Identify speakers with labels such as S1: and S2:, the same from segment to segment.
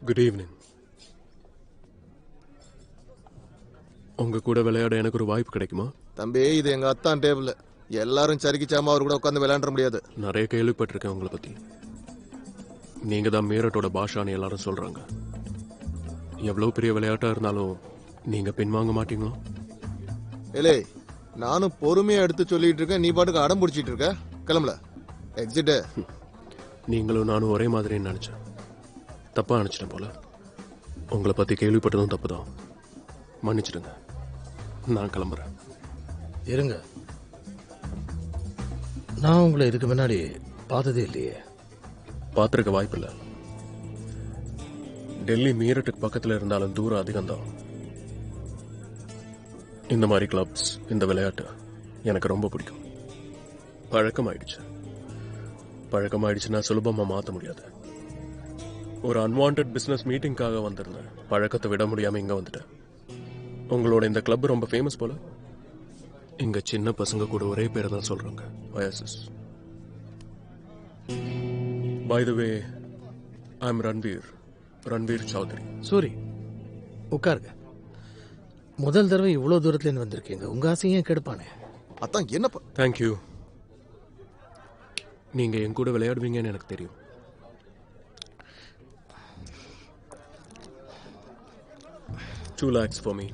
S1: Good evening. உங்க கூட விளையாட எனக்கு ஒரு வாய்ப்பு கிடைக்குமா?
S2: தம்பி, இது எங்க அத்தான் டேபிள். எல்லாரும் சரிக்கிச்சாம அவர் கூட உட்காந்து விளையாட முடியாது.
S1: நிறைய கேள்விப்பட்டிருக்கேன் உங்களை பத்தி. நீங்க தான் மீரட்டோட பாஷான்னு எல்லாரும் சொல்றாங்க. எவ்வளவு பெரிய விளையாட்டா இருந்தாலும் நீங்க பின்வாங்க மாட்டீங்களோ?
S2: ஏலே, நானும் பொறுமையா எடுத்து சொல்லிட்டு இருக்கேன், நீ பாட்டுக்கு அடம் பிடிச்சிட்டு இருக்க. கிளம்பல, எக்ஸிட்.
S1: நீங்களும் நானும் ஒரே மாதிரி நினைச்சேன். தப்பா நினைச்சிட்டேன் போல. உங்களை பத்தி கேள்விப்பட்டதும் தப்புதான், மன்னிச்சிடுங்க. நான் கிளம்புறேன்.
S3: இருங்க, நான் உங்களை இதுக்கு முன்னாடி பார்த்ததே இல்லையே.
S1: பார்த்துருக்க வாய்ப்பு இல்லை. டெல்லி மீரட்டுக்கு பக்கத்தில் இருந்தாலும் தூரம் அதிகம்தான். இந்த மாதிரி கிளப்ஸ், இந்த விளையாட்டு எனக்கு ரொம்ப பிடிக்கும். பழக்கமாயிடுச்சுன்னா சுலபமா மாற்ற முடியாது. ஒரு அன்வான்ட் பிசினஸ் மீட்டிங்காக வந்திருந்தேன். பழக்கத்தை விட முடியாம இங்க வந்துட்டேன். உங்களோட இந்த கிளப் ரொம்ப ஃபேமஸ் போல. இங்க சின்ன பசங்க கூட ஒரே பேரை தான் சொல்றாங்க, Oasis. By the way, I am Ranveer Chaudhary.
S3: Suri, உட்காருங்க. முதல் தடவை இவ்வளவு தூரத்துல இருந்து வந்திருக்கீங்க, உங்க ஆசையும் கெடுப்பானே.
S2: அத்தான் என்னப்பா?
S1: தேங்க்யூ. நீங்க என் கூட விளையாடுவீங்கன்னு எனக்கு தெரியும். $2 lakhs for me.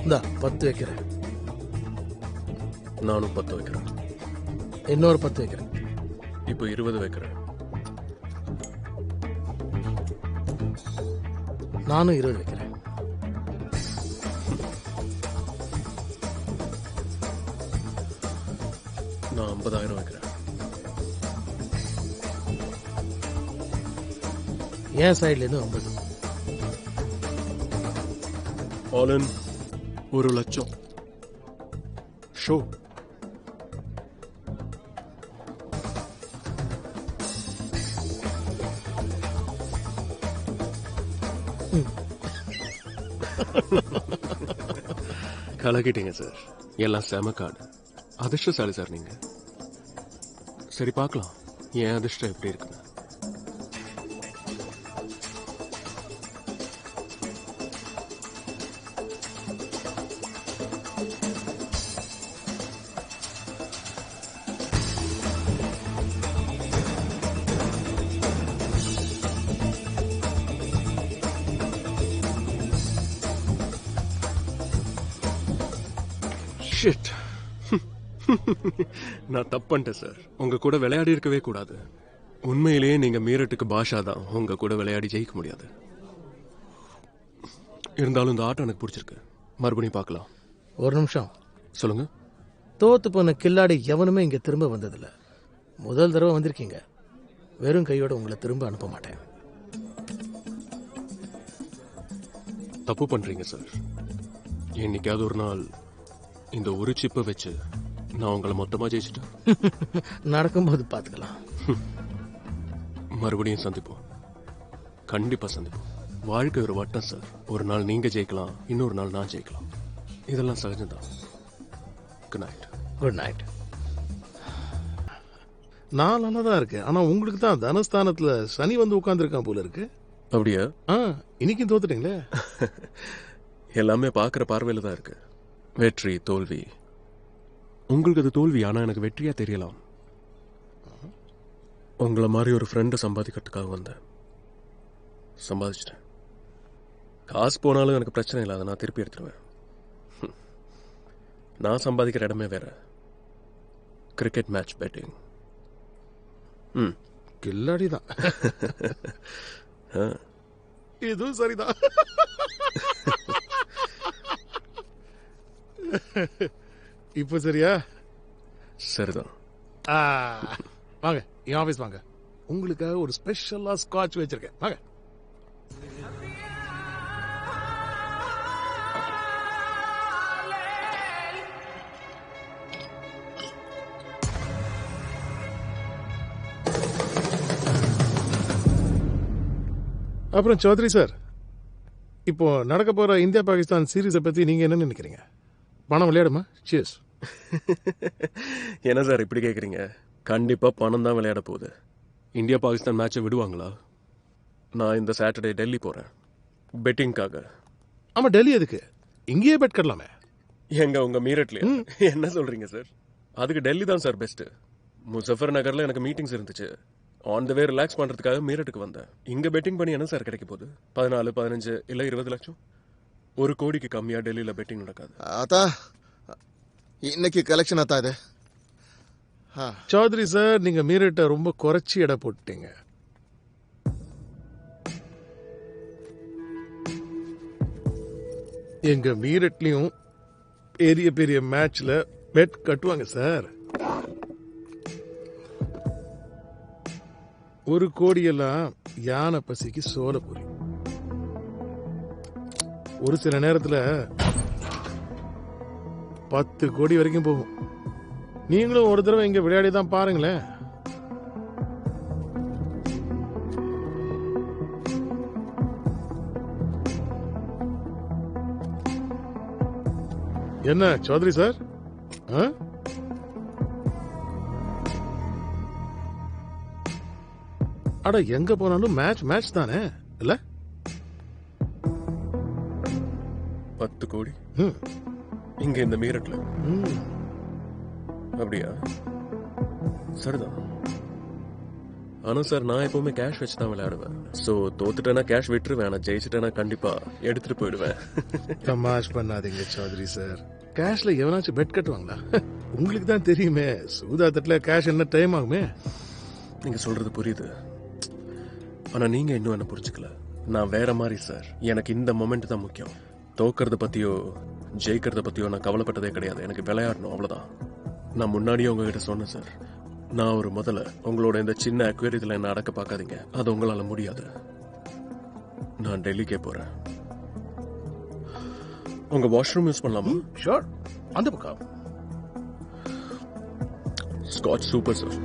S3: இந்தா 10 வைக்கிறேன்.
S1: நானும் 10 வைக்கிறேன்.
S3: இன்னொரு 10 வைக்கிறேன்.
S1: இப்போ 20 வைக்கிறேன்.
S3: நானும் 20 வைக்கிறேன்.
S1: நான் 50,000 வைக்கிறேன்.
S3: என் சைட்ல இருந்து 50.
S1: ஆல் இன் 1 லட்சம். ஷோ. கலக்கிட்டீங்க சார். எல்லாம் செம கார்டு. அதிர்ஷ்டசாலி சார் நீங்க. சரி, பார்க்கலாம் என் அதிர்ஷ்டம் எப்படி இருக்குன்னு. ஷிட். நான் தப்புன்ட்டேன் சார். உங்க கூட விளையாடி இருக்கவே கூடாது. உண்மையிலேயே நீங்க மீரட்டுக்கு பாஷா தான். உங்க கூட விளையாடி ஜெயிக்க முடியாது. இருந்தாலும் இந்த ஆட்டம் எனக்கு பிடிச்சிருக்கு. மறுபடியும் பார்க்கலாம்.
S3: ஒரு நிமிஷம்
S1: சொல்லுங்க.
S3: தோத்து போன கில்லாடி எவனுமே இங்க திரும்ப வந்ததில்ல. முதல் தடவை வந்திருக்கீங்க. வெறும் கையோட உங்களை திரும்ப அனுப்ப மாட்டேன்.
S1: தப்பு பண்றீங்க சார். என்னைக்காவது ஒரு நாள் இந்த ஒரு சிப்பை வச்சு நான் உங்களை மொத்தமா ஜெயிச்சிட்டேன்.
S3: நடக்கும்போது பார்த்துக்கலாம்.
S1: மறுபடியும் சந்திப்போம். கண்டிப்பா சந்திப்போம். வாழ்க்கை ஒரு வட்டம் சார். ஒரு நாள் நீங்க ஜெயிக்கலாம், இன்னொரு நாள் நான் ஜெயிக்கலாம். இதெல்லாம் சகஜம்தான். Good night.
S3: Good night.
S4: நான் நல்லா தான் இருக்கேன். ஆனா உங்களுக்கு தான் தனஸ்தானத்துல சனி வந்து உட்கார்ந்துருக்கான் போல இருக்கு.
S1: அப்படியா?
S4: இன்னைக்கும் தோத்துட்டீங்களே.
S1: எல்லாமே பார்க்குற பார்வையில் தான் இருக்கு. வெற்றி தோல்வி. உங்களுக்கு அது தோல்வி, ஆனா எனக்கு வெற்றியா தெரியலாம். உங்களை மாதிரி ஒரு ஃப்ரெண்டை சம்பாதிக்கிறதுக்காக வந்தேன். சம்பாதிச்சிட்டேன். காசு போனாலும் எனக்கு பிரச்சனை இல்லை, அதை நான் திருப்பி எடுத்துருவேன். நான் சம்பாதிக்கிற இடமே வேற. Cricket match batting.
S4: கில்லாடி தான். இதுவும் சரிதான். இப்ப சரியா?
S1: சரிதான்.
S4: வாங்க என் ஆபீஸ் வாங்க. உங்களுக்காக ஒரு ஸ்பெஷலா ஸ்காட்ச் வச்சிருக்கேன். வாங்க. அப்புறம் சௌத்ரி சார், இப்போ நடக்க போற இந்தியா பாகிஸ்தான் சீரீஸை பத்தி நீங்க என்ன நினைக்கிறீங்க? பணம் விளையாடுமா? சியர்ஸ்.
S1: என்ன சார் இப்படி கேட்குறீங்க? கண்டிப்பாக பணம் தான் விளையாட போகுது. இந்தியா பாகிஸ்தான் மேட்சை விடுவாங்களா? நான் இந்த சாட்டர்டே டெல்லி போகிறேன் பெட்டிங்காக.
S4: ஆமா, டெல்லி எதுக்கு? இங்கேயே பெட் கட்டலாமே.
S1: எங்க உங்கள் மீரட்லையே? என்ன சொல்கிறீங்க சார்? அதுக்கு டெல்லி தான் சார் பெஸ்ட்டு. முசஃபர் நகரில் எனக்கு மீட்டிங்ஸ் இருந்துச்சு. ஆன் த வே ரிலாக்ஸ் பண்ணுறதுக்காக மீரட்டுக்கு வந்தேன். இங்கே பெட்டிங் பண்ணி என்ன சார் கிடைக்க போகுது? 14, 15 இல்லை 20 லட்சம். 1 கோடிக்கு கம்மியாக டெல்லியில் பெட்டிங் நடக்காது.
S2: ஆத்தா இன்னைக்கு கலெக்ஷன் ஆத்தா இது.
S4: சௌத்ரி சார், நீங்க மீரட்டை ரொம்ப குறைச்சி எடை போட்டீங்க. எங்க மீரட்லயும் பெரிய பெரிய மேட்ச்ல பெட் கட்டுவாங்க சார். 1 கோடியெல்லாம் யானை பசிக்கு சோள பொரி. ஒரு சில நேரத்துல 10 கோடி வரைக்கும் போகும். நீங்களும் ஒரு தடவை இங்க விளையாடி தான் பாருங்களேன். என்ன சௌத்ரி சார்? அட, எங்க போனாலும் மேட்ச் மேட்ச் தானே இல்ல?
S1: 10 கோடி
S4: ம்.
S1: இங்க இந்த மீரட்ல.
S4: ம்.
S1: அப்படியா? சரிதான். ஆனா சார், நான் எப்பவுமே கேஷ் வச்சு தான் விளையாடுவேன். ஸோ தோத்துட்டேன்னா கேஷ் விட்டுருவேன். ஆனால் ஜெயிச்சுட்டேன்னா கண்டிப்பா எடுத்துட்டு போயிடுவேன்.
S4: தமாஷ் பண்ணாதீங்க சௌத்ரி சார். கேஷ்ல எவனாச்சும் பெட் கட்டுவாங்களா? உங்களுக்கு தான் தெரியுமே, சூதாட்டத்துல கேஷ் என்ன டைம் ஆகுமே.
S1: நீங்க சொல்றது புரியுது. ஆனா நீங்க இன்னும் என்ன புரிஞ்சுக்கல. நான் வேற மாதிரி சார். எனக்கு இந்த மொமெண்ட் தான் முக்கியம். தோக்கறத பத்தியோ ஜெயிக்கிறத பத்தியோ நான் கவலைப்பட்டதே கிடையாது. எனக்கு விளையாடணும், அவ்வளவுதான். நான் முன்னாடியே உங்ககிட்ட சொன்னேன் சார். நான் ஒரு முதல்ல உங்களோட இந்த சின்ன அக்வேரியத்தில் என்ன அடக்க பார்க்காதீங்க. அது உங்களால முடியாது. நான் டெல்லிக்கே போறேன். உங்க வாஷ்ரூம் யூஸ் பண்ணலாமா?
S4: ஷோர், அந்த பக்கம்.
S1: Scotch super sir.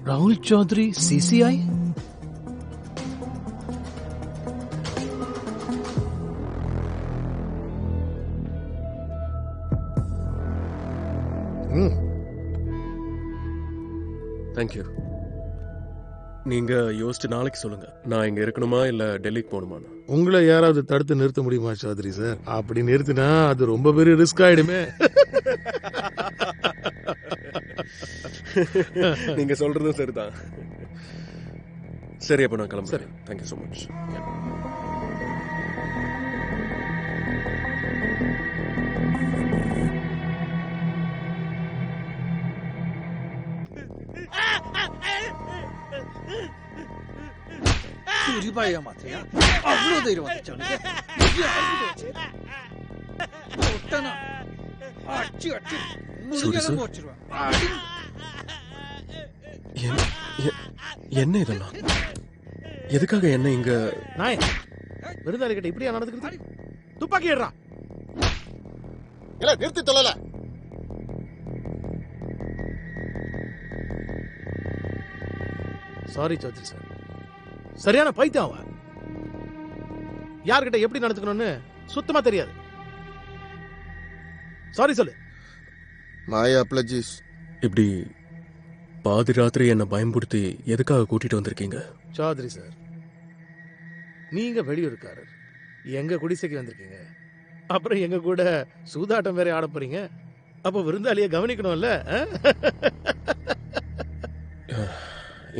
S3: Rahul Chaudhary CCI?
S1: Thank you. நீங்க யோசிச்சு நாளைக்கு சொல்லுங்க. நான் இங்க இருக்கணுமா இல்ல டெல்லிக்கு போகணுமான்னு.
S4: உங்களை யாராவது தடுத்து நிறுத்த முடியுமா சௌத்ரி சார்? அப்படி நிறுத்தினா அது ரொம்ப பெரிய ரிஸ்க் ஆயிடுமே.
S1: நீங்க சொல்றதும் சரிதான். சரி, அப்ப நான் கிளம்புறேன். Thank you so much.
S5: 우리 봐야 마트야. 앞으로 내려왔지 않게. 이게 알고 되지. 없다나. 아찌. 무슨 못 치러.
S1: என்ன இதெல்லாம்? எதுக்காக என்ன இங்க?
S3: நாய் விருந்தாளி கிட்ட இப்படியா நடந்துக்கிறது? துப்பாக்கி ஏடுறா.
S2: இல்ல நிறுத்தி தொல்லல.
S3: சாரி சௌத்ரி சார், சரியான பைத்தியம் அவன். யார்கிட்ட எப்படி நடந்துக்கணும்னு சுத்தமா தெரியாது. சாரி சொல்லு.
S2: மாயா அப்ளஜிஸ்.
S1: இப்படி பாதி ராத்திரி என்ன பயன்படுத்தி எதுக்காக கூட்டிட்டு வந்திருக்கீங்க?
S3: சௌத்ரி சார், நீங்க வெளியூருக்காரர், எங்க குடிசைக்கு வந்திருக்கீங்க. அப்புறம் எங்க கூட சூதாட்டம் வேற ஆட போறீங்க. அப்போ விருந்தாளியை கவனிக்கணும்ல.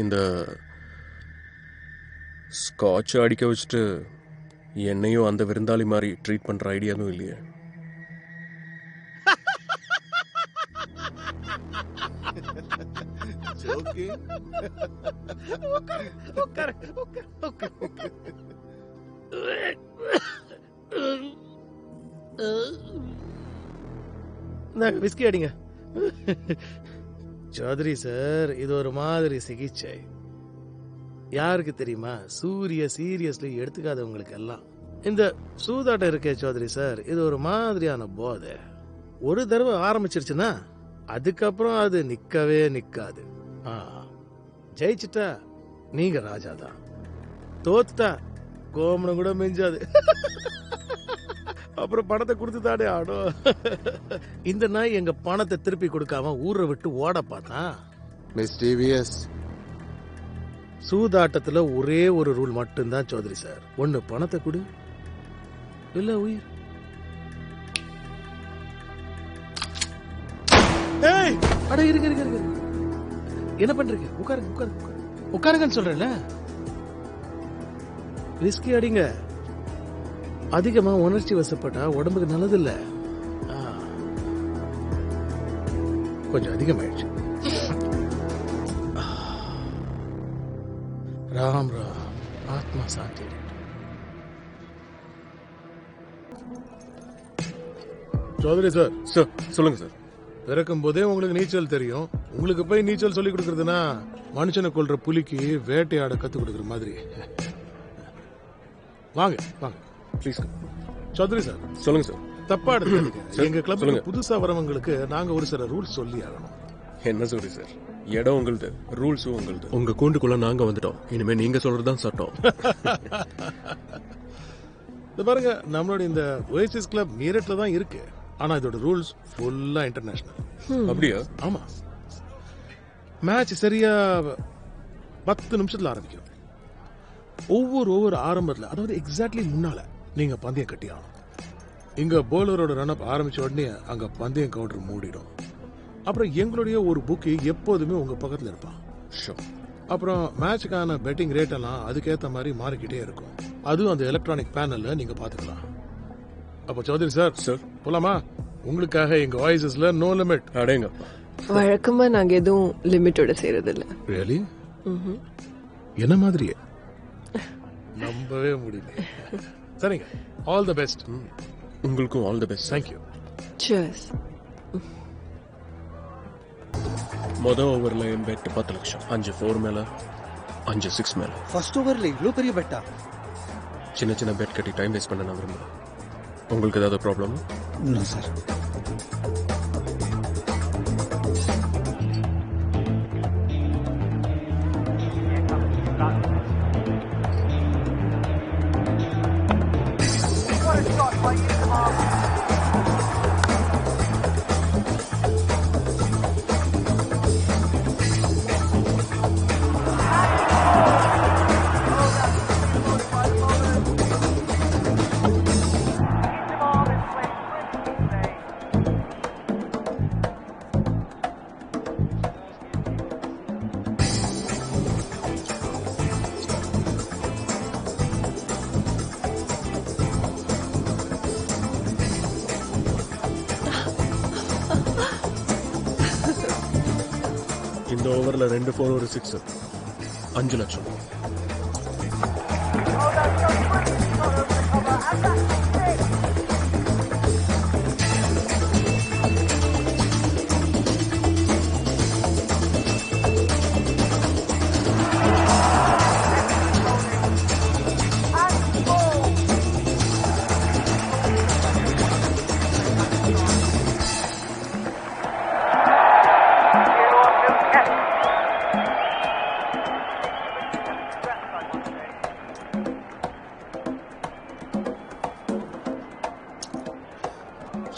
S1: இந்த ஸ்காட்ச் அடிக்க வச்சுட்டு என்னையும் அந்த விருந்தாளி மாதிரி ட்ரீட் பண்ற ஐடியாவும் இல்லையே.
S3: விஸ்கி அடிங்க. சௌத்ரி சார், இது ஒரு மாதிரி சிகிச்சை. யாருக்கு தெரியுமா? சூரிய சீரியஸ்லி எடுத்துக்காதவங்களுக்கு எல்லாம். இந்த சூதாட்டம் இருக்கே சௌத்ரி சார், இது ஒரு மாதிரியான போதை. ஒரு தடவை ஆரம்பிச்சிருச்சுன்னா அதுக்கப்புறம் அது நிக்கவே நிக்காது. ஜெயிச்சுட்டா நீங்க ராஜா தான், தோத்துட்டா கோமணம் கூட மிஞ்சாது. அப்புறம் பணத்தை கொடுத்து தானே ஆடும். இந்த நாய் எங்க பணத்தை திருப்பி கொடுக்காம ஊரை விட்டு ஓட பார்த்தான்.
S2: மிஸ்டீவியஸ்.
S3: சூதாட்டத்துல ஒரே ஒரு ரூல் மட்டும்தான் சௌத்ரி சார். ஒன்னு பணத்தை கொடு, இல்ல உயிர். ஏய், அட இருங்க இருங்க இருங்க. என்ன பண்றீங்க? உட்காருங்க உட்காருங்க உட்காருங்கன்னு சொல்றேன்ல. விஸ்கி அடிங்க. அதிகமா உணர்ச்சி வசப்பட்டா உடம்புக்கு நல்லது இல்ல. கொஞ்சம் அதிகமாயிடுச்சு. ராம் ராம், ஆத்மா சாந்தி. சௌத்ரி சார்.
S1: சார் சொல்லுங்க சார்.
S3: பிறக்கும் போதே உங்களுக்கு நீச்சல் தெரியும். உங்களுக்கு போய் நீச்சல் சொல்லி கொடுக்கறதுனா மனுஷனை கொல்ற புலிக்கு வேட்டையாட கத்து கொடுக்கற மாதிரி. வாங்க வாங்க
S1: ப்ளீஸ்.
S3: சௌத்ரி சார்.
S1: சொல்லுங்க சார்.
S3: தப்பா எடுத்துக்காதீங்க. எங்க கிளப்ல
S1: சொல்லுங்க.
S3: புதுசா வரவங்களுக்கு நாங்க ஒரு சில ரூல்ஸ் சொல்லி ஆகணும்.
S1: என்ன சொல்றீ சார்? இடம் உங்களுது, ரூல்ஸும் உங்களுது. உங்க கூண்டுக்குள்ள நாங்க வந்துட்டோம். இனிமே நீங்க சொல்றதுதான் சட்டம்.
S3: இது பாருங்க, நம்மளோட இந்த ஓஎஸ்எஸ் கிளப் மீரட்ல தான் இருக்கு. ஆனா இதோட ரூல்ஸ் ஃபுல்லா இன்டர்நேஷனல்.
S1: அப்படியா?
S3: ஆமா. மேட்ச் சரியா 10 நிமிஷத்துல ஆரம்பிக்கும். ஒவ்வொரு ஓவர் ஆரம்பத்துல, அதாவது எக்ஸாக்ட்லி முன்னால நீங்க பந்தயம் கட்டி ஆகணும். இங்க போலரோட ரன் அப் ஆரம்பிச்ச உடனே அங்க பந்தயம் கவுண்டர் மூடிடும். அப்புறம் எங்களுடைய ஒரு புக்கி எப்போதுமே உங்க பக்கத்துல இருப்பான். அப்புறம் மேட்சுக்கான பெட்டிங் ரேட் எல்லாம் அதுக்கேற்ற மாதிரி மாறிக்கிட்டே இருக்கும். அதுவும் அந்த எலக்ட்ரானிக் பேனல்ல நீங்க பாத்துக்கலாம். அப்ப சௌத்ரி சார்,
S1: சார்
S3: போலாமா? உங்களுக்காக எங்க வாய்ஸஸ்ல நோ லிமிட்.
S1: அடேங்கப்பா.
S6: வழக்கமா நாங்க எதுவும் லிமிட்டோட செய்யறது இல்ல.
S3: ரியலி? என்ன மாதிரியே நம்பவே முடியல. சரிங்க, ஆல் தி பெஸ்ட்.
S1: உங்களுக்கும் all the best.
S3: Thank you.
S6: Cheers.
S1: மொதல் ஓவர்ல என் பெட் 10 லட்சம். 5 4 மேல, 5 6 மேல.
S5: ஃபர்ஸ்ட் ஓவர்ல இவ்ளோ பெரிய பெட்டா?
S1: சின்ன சின்ன பெட் கட்டி டைம் வேஸ்ட் பண்ண நான் விரும்பல. உங்களுக்கு ஏதாவது ப்ராப்ளம்?
S5: No sir.
S1: இந்த ஓவர்ல 2 4 ஒரு 6, 5 லட்சம்.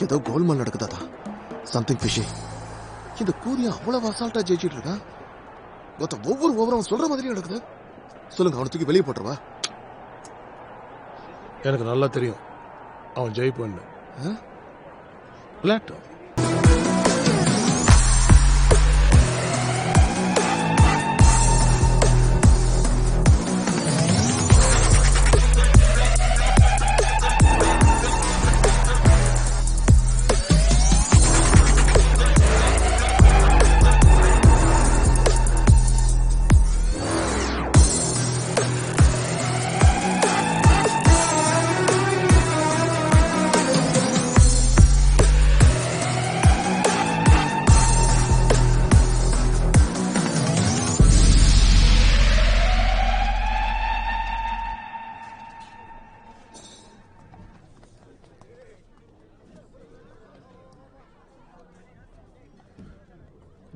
S2: ஏதோ கோல்மால் நடக்குதாதா, சம்திங் ஃபிஷி. இந்த கூரியா அவ்வளவு அசால்ட்டா ஜெயிச்சிட்டு இருக்கா. ஒவ்வொரு ஓவரும் சொல்ற மாதிரி நடக்குது. சொல்லுங்க, அவனை தூக்கி வெளியே போட்டுருவா.
S3: எனக்கு நல்லா தெரியும் அவன் ஜெயிப்பான்னு. விளையாட்டும்.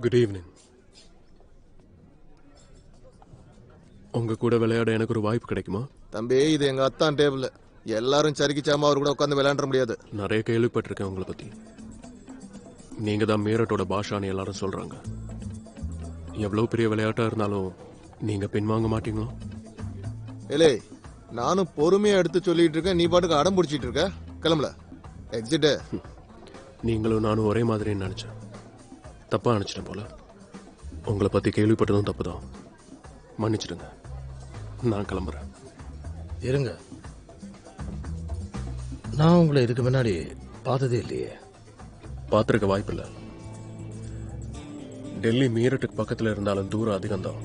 S1: Good evening. உங்க கூட விளையாட எனக்கு ஒரு வாய்ப்பு கிடைக்குமா?
S2: தம்பி, இது எங்க அத்தான் டேபிள். எல்லாரும் சரிக்கிச்சாம அவர் கூட உட்காந்து விளையாட முடியாது.
S1: நிறைய கேள்விப்பட்டிருக்கேன் உங்களை பத்தி. நீங்க தான் மீரட்டோட பாஷான்னு எல்லாரும் சொல்றாங்க. எவ்வளவு பெரிய விளையாட்டா இருந்தாலும் நீங்க பின்வாங்க மாட்டீங்களோ?
S2: ஏலே, நானும் பொறுமையா எடுத்து சொல்லிட்டு இருக்கேன், நீ பாட்டுக்கு அடம் பிடிச்சிட்டு இருக்க. கிளம்பல, எக்ஸிட்.
S1: நீங்களும் நானும் ஒரே மாதிரின்னு நினைச்சேன். தப்பா நினைச்சிட்டேன் போல. உங்களை பத்தி கேள்விப்பட்டதும் தப்புதான். மன்னிச்சிடுங்க, நான் கிளம்புறேன்.
S7: இருங்க, நான் உங்களை இதுக்கு முன்னாடி பார்த்ததே இல்லையே.
S1: பார்த்துருக்க வாய்ப்பில்லை. டெல்லி மீரட்டுக்கு பக்கத்தில் இருந்தாலும் தூரம் அதிகம்தான்.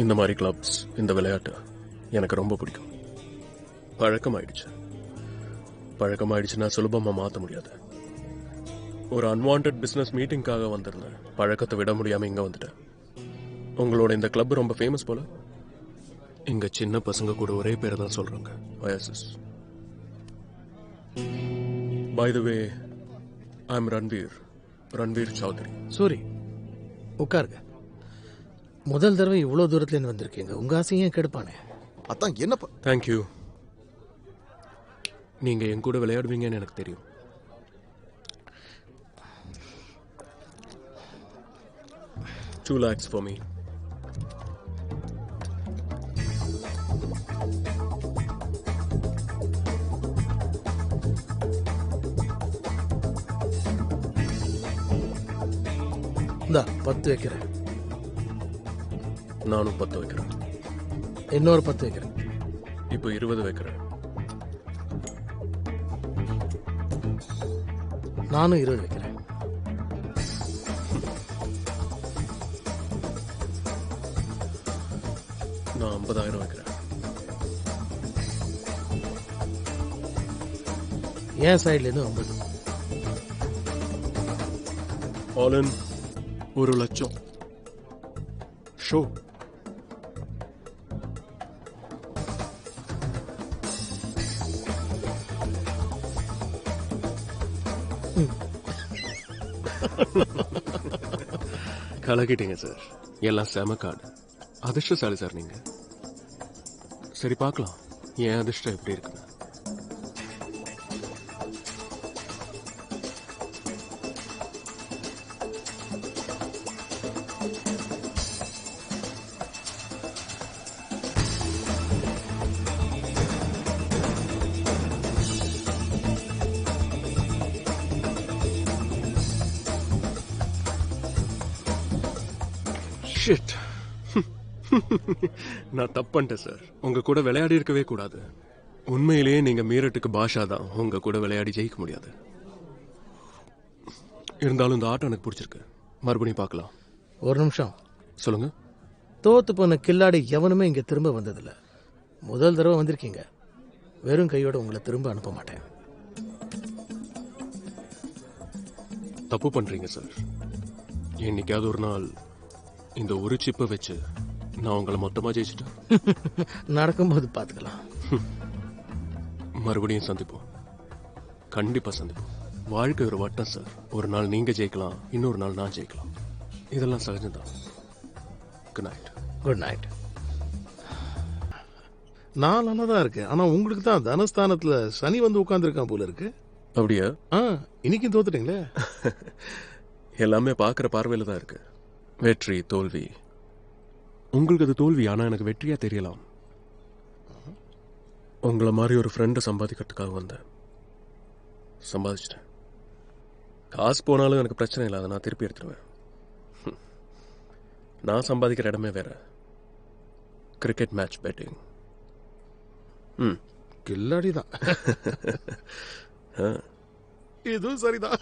S1: இந்த மாதிரி கிளப்ஸ், இந்த விளையாட்டு எனக்கு ரொம்ப பிடிக்கும். பழக்கமாயிடுச்சுன்னா சுலபமா மாற்ற முடியாது. ஒரு அன்வான்ட் பிசினஸ் மீட்டிங்காக வந்திருந்தேன். பழக்கத்தை விட முடியாம இங்க வந்துட்டேன். உங்களோட இந்த கிளப் ரொம்ப ஃபேமஸ் போல. இங்க சின்ன பசங்க கூட ஒரே பேரை தான் சொல்றாங்க, Oasis. By the way, I am Ranveer Chaudhary.
S7: Suri, உட்காருங்க. முதல் தடவை இவ்வளவு தூரத்துல இருந்து வந்திருக்கீங்க. உங்க ஆசையும் கெடுப்பானே.
S2: அத்தான் என்னப்பா?
S1: தேங்க்யூ. நீங்க என் கூட விளையாடுவீங்கன்னு எனக்கு தெரியும். $2 lakhs for me.
S7: இந்தா 10 வைக்கிறேன்.
S1: நானும் 10 வைக்கிறேன்.
S7: இன்னொரு 10 வைக்கிறேன்.
S1: இப்போ 20 வைக்கிறேன்.
S7: நானும் 20 வைக்கிறேன்.
S1: நான் 50,000 வைக்கிறேன்.
S7: என் சைட்ல இருந்து 50.
S1: ஆல் இன் 1 லட்சம். ஷோ. கலக்கிட்டீங்க சார். எல்லாம் செம கார்டு. அதிர்ஷ்டசாலி சார் நீங்க. சரி, பார்க்கலாம் என் அதிர்ஷ்டம் எப்படி இருக்குன்னு. ஷிட். நான் தப்பன்ட்டேன் சார். உங்க கூட விளையாடி இருக்கவே கூடாது. உண்மையிலேயே நீங்க மீரட்டுக்கு பாஷா தான். உங்க கூட விளையாடி ஜெயிக்க முடியாது. இருந்தாலும் இந்த ஆட்டம் எனக்கு பிடிச்சிருக்கு. மறுபடியும் பார்க்கலாம்.
S7: ஒரு நிமிஷம்
S1: சொல்லுங்க.
S7: தோத்து போன கில்லாடி எவனுமே இங்க திரும்ப வந்ததில்ல. முதல் தடவை வந்திருக்கீங்க. வெறும் கையோட உங்களை திரும்ப அனுப்ப மாட்டேன்.
S1: தப்பு பண்றீங்க சார். என்னைக்காவது ஒரு நாள் இந்த ஒரு சிப்பை வச்சு நான் உங்களை மொத்தமா ஜெயிச்சிட்டேன்.
S7: நடக்கும்போது பார்த்துக்கலாம்.
S1: மறுபடியும் சந்திப்போம். கண்டிப்பா சந்திப்போம். வாழ்க்கை ஒரு வட்டம் சார். ஒரு நாள் நீங்க ஜெயிக்கலாம், இன்னொரு நாள் நான் ஜெயிக்கலாம். இதெல்லாம் சகஜம்தான். Good night.
S7: Good night.
S3: நான் நல்லா தான் இருக்கேன். ஆனா உங்களுக்கு தான் தனஸ்தானத்துல சனி வந்து உட்கார்ந்துருக்கான் போல இருக்கு.
S1: அப்படியா?
S3: இன்னைக்கும் தோத்துட்டீங்களே.
S1: எல்லாமே பார்க்குற பார்வையில் தான் இருக்கு. வெற்றி தோல்வி. உங்களுக்கு அது தோல்வி, ஆனா எனக்கு வெற்றியா தெரியலாம். உங்களை மாதிரி ஒரு ஃப்ரெண்டை சம்பாதிக்கிறதுக்காக வந்தேன். சம்பாதிச்சிட்டேன். காசு போனாலும் எனக்கு பிரச்சனை இல்லை, அதை நான் திருப்பி எடுத்துருவேன். நான் சம்பாதிக்கிற இடமே வேற. Cricket match bedding.
S3: கில்லாடி தான். இதுவும் சரிதான்.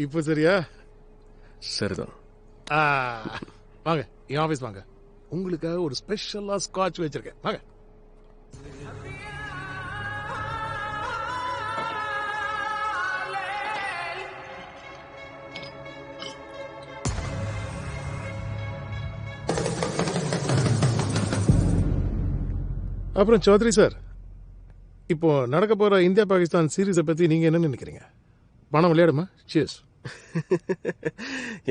S3: இப்ப சரியா?
S1: சரிதான்.
S3: வாங்க, என் ஆபீஸ் வாங்க. உங்களுக்காக ஒரு ஸ்பெஷலா ஸ்காட்ச் வச்சிருக்கேன். வாங்க. அப்புறம் சௌத்ரி சார்,
S4: இப்போ நடக்க போற இந்தியா பாகிஸ்தான் சீரீஸை பத்தி நீங்க என்ன நினைக்கிறீங்க? பணம் விளையாடுமா? சியர்ஸ்.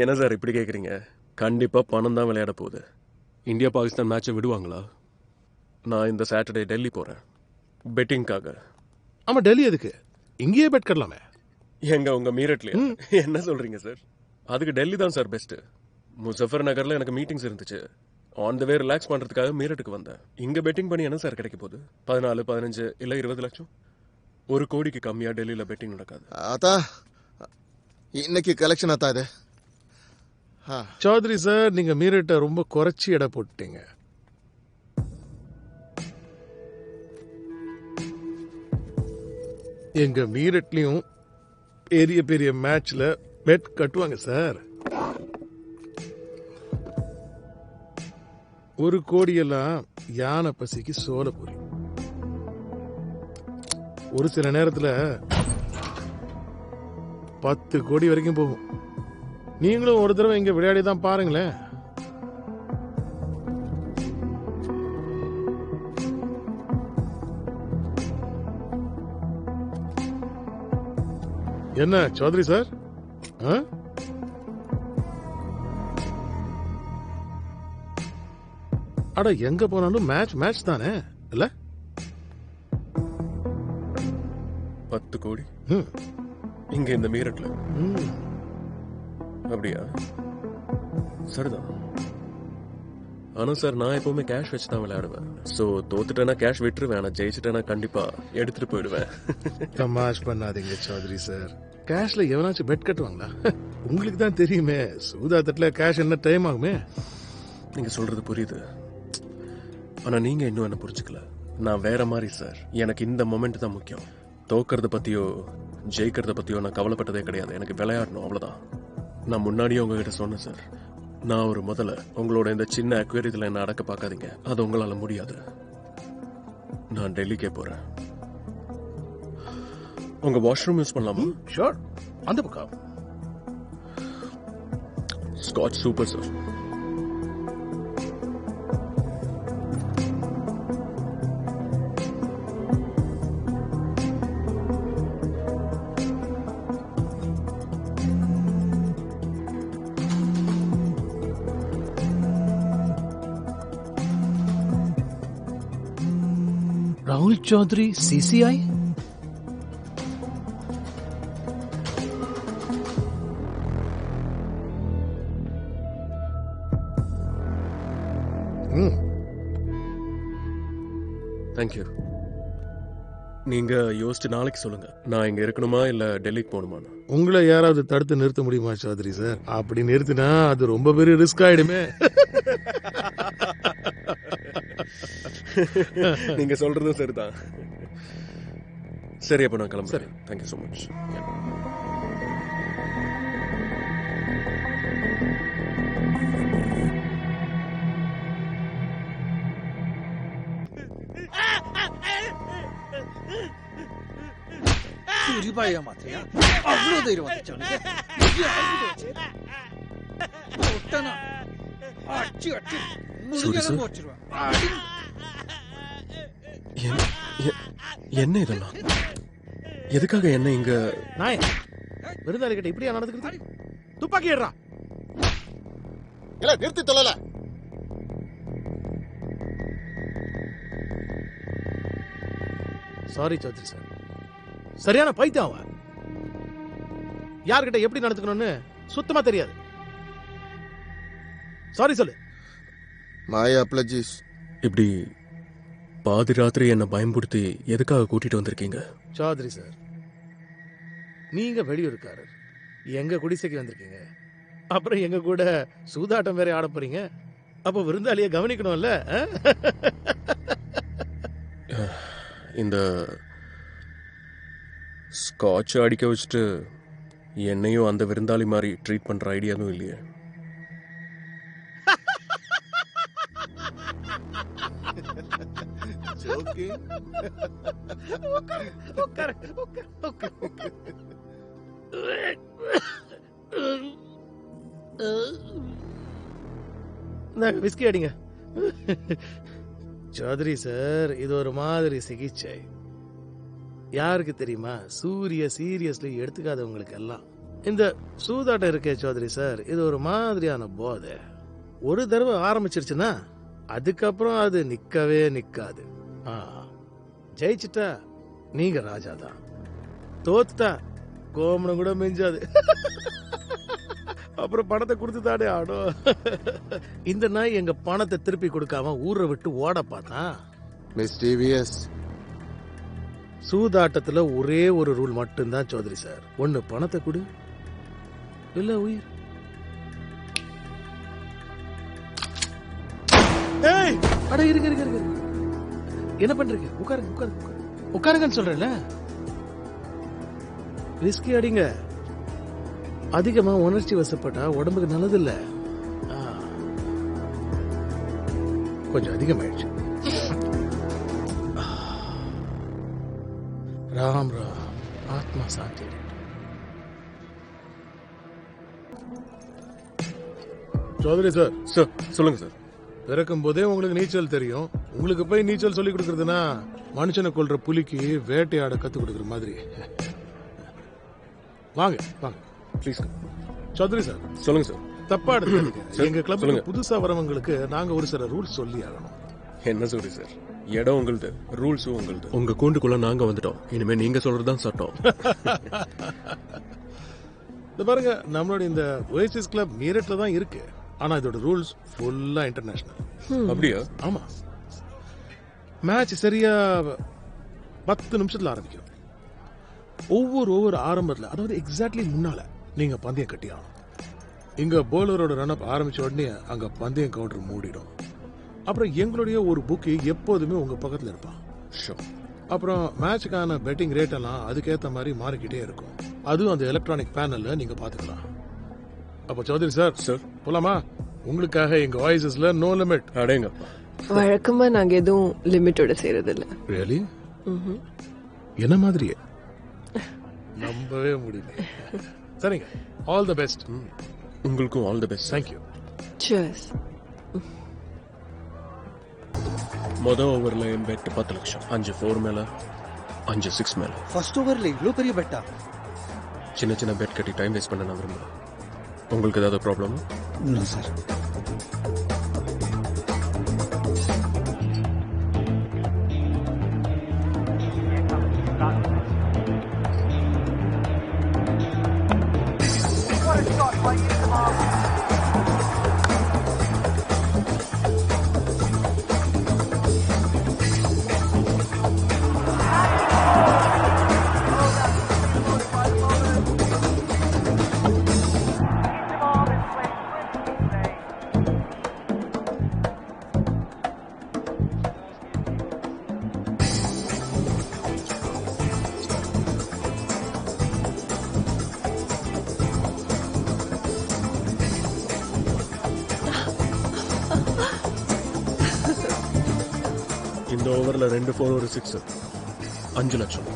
S1: என்ன சார் இப்படி கேட்குறீங்க? கண்டிப்பாக பணம் தான் விளையாட போகுது. இந்தியா பாகிஸ்தான் மேட்சை விடுவாங்களா? நான் இந்த சாட்டர்டே டெல்லி போகிறேன் பெட்டிங்காக.
S4: ஆமா, டெல்லி எதுக்கு? இங்கேயே பெட் கட்டலாமே.
S1: எங்க உங்க மீரட்லையா? என்ன சொல்றீங்க சார்? அதுக்கு டெல்லி தான் சார் பெஸ்ட். முசஃபர் நகர்ல எனக்கு மீட்டிங்ஸ் இருந்துச்சு. ஆன் த வே ரிலாக்ஸ் பண்றதுக்காக மீரட்டுக்கு வந்தேன். இங்க பெட்டிங் பண்ணி என்ன சார் கிடைக்க போகுது? 14, 15 இல்ல 20 லட்சம். 1 கோடிக்கு கம்மியா டெல்லியில பெட்டிங் நடக்காது.
S2: ஆத்தா இன்னைக்கு கலெக்ஷன் ஆத்தா இது.
S4: சௌத்ரி சார், நீங்க மீரட்டை ரொம்ப குறைச்சி எடை போட்டுட்டீங்க. எங்க மீரட்லயும் பெரிய பெரிய மேட்ச்ல பெட் கட்டுவாங்க சார். 1 கோடியெல்லாம் யானை பசிக்கு சோலை பொரி. ஒரு சில நேரத்துல 10 கோடி வரைக்கும் போகும். நீங்களும் ஒரு தடவை இங்க விளையாடி தான் பாருங்களேன். என்ன சௌத்ரி சார்? அட, எங்க போனாலும் மேட்ச் தானே இல்ல?
S1: 10 கோடி இங்க இந்த மீரட்ல. அப்படியா? சரிதான். ஆனா சார், நான் எப்பவுமே கேஷ் வச்சு தான் விளையாடுவேன். சோ தோத்துட்டேன்னா கேஷ் விட்டுருவேன். ஆனா ஜெயிச்சுட்டேன்னா கண்டிப்பா எடுத்துட்டு போயிடுவேன்.
S4: தமாஷ் பண்ணாதீங்க சௌத்ரி சார். கேஷ்ல எவனாச்சும் பெட் கட்டுவாங்களா? உங்களுக்கு தான் தெரியுமே, சூதாட்டத்துல கேஷ் என்ன டைம் ஆகுமே.
S1: நீங்க சொல்றது புரியுது. ஆனா நீங்க இன்னும் என்ன புரிஞ்சுக்கல. நான் வேற மாதிரி சார். எனக்கு இந்த மொமெண்ட் தான் முக்கியம். தோக்கறத பத்தியோ ஜெயிக்கிறத பத்தியோ நான் கவலைப்பட்டதே கிடையாது. எனக்கு விளையாடணும், அவ்வளவுதான். நான் முன்னாடியே உங்ககிட்ட சொன்னேன் சார். நான் ஒரு முதல்ல உங்களோட இந்த சின்ன அக்வேரியத்தில் என்ன அடக்க பார்க்காதீங்க. அது உங்களால முடியாது. நான் டெல்லிக்கே போறேன். உங்க வாஷ்ரூம் யூஸ் பண்ணலாமா?
S4: ஷோர், அந்த பக்கம்.
S1: Scotch super sir.
S7: Rahul Chaudhary CCI?
S1: Thank you. நீங்க யோசிச்சு நாளைக்கு சொல்லுங்க. நான் இங்க இருக்கணுமா இல்ல டெல்லிக்கு போகணுமான்னு.
S4: உங்களை யாராவது தடுத்து நிறுத்த முடியுமா சௌத்ரி சார்? அப்படி நிறுத்தினா அது ரொம்ப பெரிய ரிஸ்க் ஆயிடுமே.
S1: நீங்க சொல்றதும் சரிதான். சரி, அப்ப நான் கிளம்புறேன். Thank you so much.
S5: சூரிபாயா மாத்தியா அவ்வளவு தைரியம் வந்துச்சு அவனுக்கு. ஒட்டனா அச்சு அச்சு முழுகெல்லாம் போச்சிருவான்.
S1: என்ன இதெல்லாம்? எதுக்காக என்ன இங்க?
S7: நாய் விருந்தாளி கிட்ட இப்படியா நடந்துக்கிறது? துப்பாக்கி ஏடுறா.
S2: இல்ல நிறுத்தி தொழல.
S7: சாரி சௌத்ரி சார், சரியான பைத்தியம் அவன். யார்கிட்ட எப்படி நடந்துக்கணும்னு சுத்தமா தெரியாது. சாரி சொல்லு.
S2: மாயா அப்லஜிஸ்.
S1: இப்படி பாதி ராத்திரி என்ன பயன்படுத்தி எதுக்காக கூட்டிட்டு வந்திருக்கீங்க?
S7: சௌத்ரி சார், நீங்க வெளியூருக்காரர், எங்க குடிசைக்கு வந்திருக்கீங்க. அப்புறம் எங்க கூட சூதாட்டம் வேற ஆட போறீங்க. அப்ப விருந்தாளியை கவனிக்கணும்ல.
S1: இந்த ஸ்காட்ச் அடிக்க வச்சுட்டு என்னையும் அந்த விருந்தாளி மாதிரி ட்ரீட் பண்ற ஐடியாவும் இல்லையே.
S7: விஸ்கி அடிங்க. சௌத்ரி சார், இது ஒரு மாதிரி சிகிச்சை. யாருக்கு தெரியுமா? சீரியஸ்லி எடுத்துக்காதவங்களுக்கு எல்லாம். இந்த சூதாட்டம் இருக்கே சௌத்ரி சார், இது ஒரு மாதிரியான போதை. ஒரு தடவை ஆரம்பிச்சிருச்சுன்னா அதுக்கப்புறம் அது நிக்கவே நிக்காது. ஜெயிச்சுட்டா நீங்க ராஜா தான், தோத்துட்டா கோமணம் கூட மிஞ்சாது. அப்புறம் பணத்தை கொடுத்து தானே ஆடும். இந்த நாய் எங்க பணத்தை திருப்பி கொடுக்காம ஊரை விட்டு ஓட பார்த்தா.
S2: மிஸ் டிவிஎஸ்,
S7: சூதாட்டத்துல ஒரே ஒரு ரூல் மட்டும்தான் சௌத்ரி சார். ஒன்னு பணத்தை கொடு, இல்ல உயிர். அட இருங்க, என்ன பண்றீங்க? உட்காருங்கன்னு சொல்றேன்ல. ரிஸ்கி அடிங்க. அதிகமா உணர்ச்சி வசப்பட்டா உடம்புக்கு நல்லது இல்ல. கொஞ்சம் அதிகமாயிடுச்சு. ராம் ஆத்மா சாந்தி.
S3: சௌத்ரி சார்,
S1: சார் சொல்லுங்க சார்.
S3: பிறக்கும் போதே உங்களுக்கு நீச்சல் தெரியும். உங்களுக்கு போய் நீச்சல் சொல்லி கொடுக்கறதுனா மனுஷனை கொல்ற புலிக்கு வேட்டையாட கத்து கொடுக்கற மாதிரி. வாங்க
S1: ப்ளீஸ்.
S3: சௌத்ரி சார்,
S1: சொல்லுங்க சார்.
S3: தப்பா எடுத்துக்காதீங்க. எங்க கிளப்ல
S1: சொல்லுங்க.
S3: புதுசா வரவங்களுக்கு நாங்க ஒரு சில ரூல்ஸ் சொல்லி ஆகணும்.
S1: என்ன சொல்றீங்க சார்? இடம் உங்களுது, ரூல்ஸும் உங்களுது. உங்க கூண்டுக்குள்ள நாங்க வந்துட்டோம். இனிமே நீங்க சொல்றதுதான் சட்டம்.
S3: இந்த பாருங்க, நம்மளோட இந்த ஒயசிஸ் கிளப் மீரட்ல தான் இருக்கு. ஆனா இதோட ரூல்ஸ் ஃபுல்லா இன்டர்நேஷனல்.
S1: அப்படியா?
S3: ஆமா. மேட்ச் சரியா 10 நிமிஷத்துல ஆரம்பிக்கும். ஒவ்வொரு ஆரம்பத்துல, அதாவது எக்ஸாக்ட்லி முன்னால நீங்க பந்தயம் கட்டி ஆகணும். இங்க போலரோட ரன் அப் ஆரம்பிச்ச உடனே அங்க பந்தயம் கவுண்டர் மூடிடும். அப்புறம் எங்களுடைய ஒரு புக்கி எப்போதுமே உங்க பக்கத்துல இருப்பான். அப்புறம் மேட்சுக்கான பெட்டிங் ரேட் எல்லாம் அதுக்கேற்ற மாதிரி மாறிக்கிட்டே இருக்கும். அதுவும் அந்த எலக்ட்ரானிக் பேனல்ல நீங்க பாத்துக்கலாம். அப்ப சௌத்ரி சார், போலாமா? உங்களுக்காக எங்க வாய்ஸஸ்ல நோ லிமிட்.
S1: அடேங்கப்பா.
S6: வழக்கமா நாங்க எதுவும் லிமிட்டோட செய்யறது இல்ல.
S3: ரியலி? என்ன மாதிரியே நம்பவே முடியல. சரிங்க, ஆல் தி பெஸ்ட்.
S1: உங்களுக்கும் all the best.
S3: Thank you.
S6: Cheers.
S1: மொதல் ஓவர்ல என் பெட் 10 லட்சம். 5 4 மேல, 5 6 மேல.
S5: ஃபர்ஸ்ட் ஓவர்ல இவ்ளோ பெரிய பெட்டா?
S1: சின்ன பெட் கட்டி டைம் வேஸ்ட் பண்ண நான் விரும்புறேன். உங்களுக்கு ஏதாவது ப்ராப்ளம்?
S5: No sir.
S1: இந்த ஓவர்ல 2 4 ஒரு 6, 5 லட்சம்.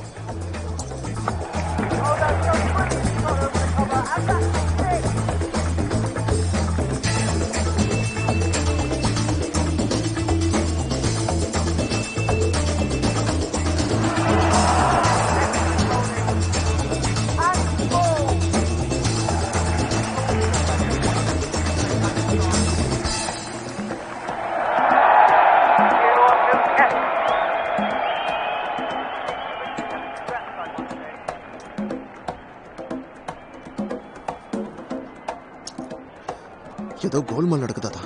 S2: ஏதோ கோல்மால் நடக்குதாதா.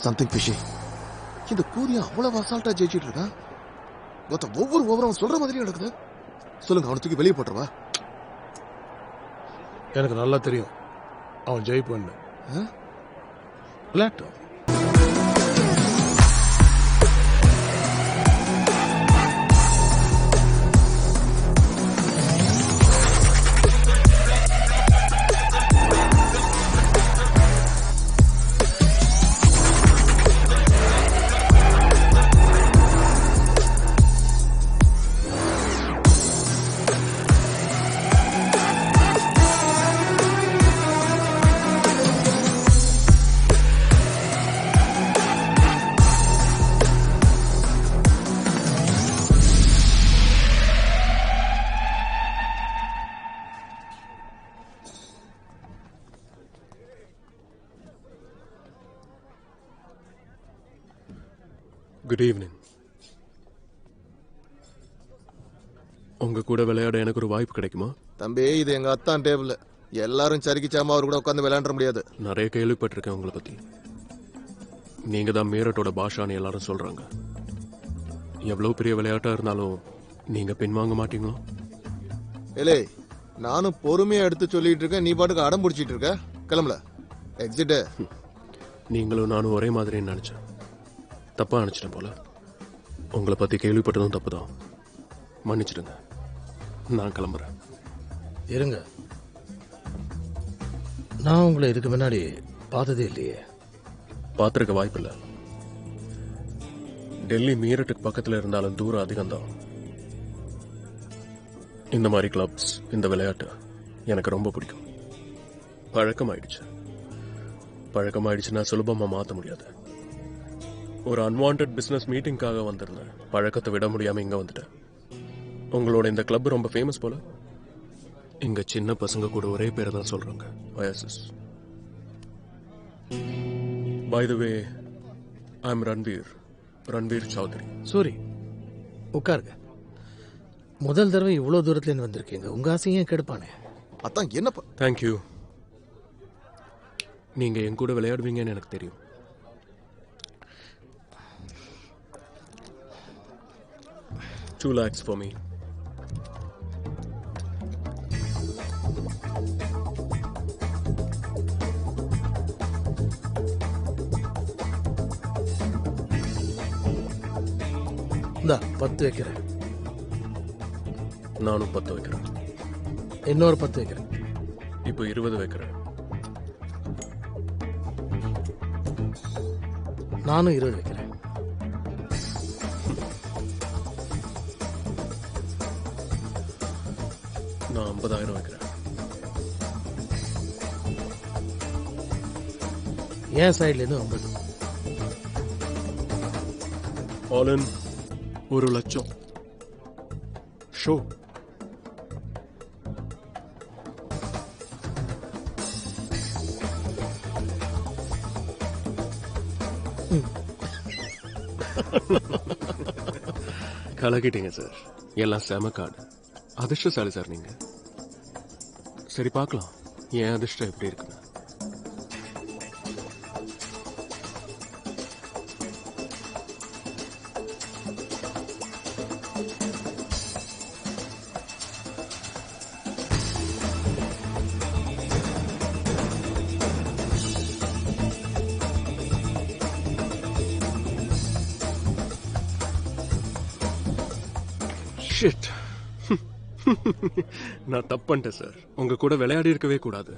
S2: Something fishy. இந்த கூரியா அவ்வளவு அசால்ட்டா ஜெயிச்சிட்டு இருக்கா. ஒவ்வொரு ஓவரும் சொல்ற மாதிரி நடக்குது. சொல்லுங்க, அவனை தூக்கி வெளியே போட்டுருவா.
S3: எனக்கு நல்லா தெரியும் அவன் ஜெயிப்பான்னு. விளையாட்டும்.
S1: Good evening. உங்க கூட விளையாட எனக்கு ஒரு வாய்ப்பு கிடைக்குமா?
S2: தம்பி, இது எங்க அத்தான் டேபிள். எல்லாரும் சரிக்கிச்சாம அவர் கூட உட்காந்து விளையாட முடியாது.
S1: நிறைய கேள்விப்பட்டிருக்கேன் உங்களை பத்தி. நீங்க தான் மீரட்டோட பாஷான்னு எல்லாரும் சொல்றாங்க. எவ்வளவு பெரிய விளையாட்டா இருந்தாலும் நீங்க பின்வாங்க மாட்டீங்களோ?
S2: ஏலே, நானும் பொறுமையா எடுத்து சொல்லிட்டு இருக்கேன், நீ பாட்டுக்கு அடம் பிடிச்சிட்டு இருக்க. கிளம்பல, எக்ஸிட்.
S1: நீங்களும் நானும் ஒரே மாதிரி நினைச்சேன். தப்பா நினைச்சிட்டேன் போல. உங்களை பத்தி கேள்விப்பட்டதும் தப்புதான். மன்னிச்சிடுங்க. நான் கிளம்புறேன்.
S7: இருங்க, நான் உங்களை இதுக்கு முன்னாடி பார்த்ததே இல்லையே.
S1: பார்த்துருக்க வாய்ப்பில்லை. டெல்லி மீரட்டுக்கு பக்கத்தில் இருந்தாலும் தூரம் அதிகம்தான். இந்த மாதிரி கிளப்ஸ், இந்த விளையாட்டு எனக்கு ரொம்ப பிடிக்கும். பழக்கமாயிடுச்சுன்னா சுலபமா மாற்ற முடியாது. ஒரு அன்வான்ட் பிசினஸ் மீட்டிங்காக வந்திருந்தேன். பழக்கத்தை விட முடியாம இங்க வந்துட்டேன். உங்களோட இந்த கிளப் ரொம்ப ஃபேமஸ் போல. இங்க சின்ன பசங்க கூட ஒரே பேரை தான் சொல்றாங்க, Oasis. By the way, I am Ranveer Chaudhary.
S7: Suri, உட்காருங்க. முதல் தடவை இவ்வளவு தூரத்துல இருந்து வந்திருக்கீங்க. உங்க ஆசையும் கெடுப்பானே.
S2: அத்தான் என்னப்பா?
S1: தேங்க்யூ. நீங்க என் கூட விளையாடுவீங்கன்னு எனக்கு தெரியும். $2 lakhs for me.
S7: இந்தா 10 வைக்கிறேன்.
S1: நானும் 10 வைக்கிறேன்.
S7: இன்னொரு 10 வைக்கிறேன்.
S1: இப்போ 20 வைக்கிறேன்.
S7: நானும் 20 வைக்கிறேன்.
S1: நான் 50,000 வைக்கிறேன்.
S7: என் சைட்ல இருந்து 50.
S1: ஆல் இன் 1 லட்சம். ஷோ. கலக்கிட்டீங்க சார். எல்லாம் செம கார்டு. அதிர்ஷ்டசாலி சார் நீங்க. சரி, பார்க்கலாம் என் அதிர்ஷ்டம் எப்படி இருக்குன்னு. ஷிட். நான் தப்புன்ட்டேன் சார். உங்க கூட விளையாடி இருக்கவே கூடாது.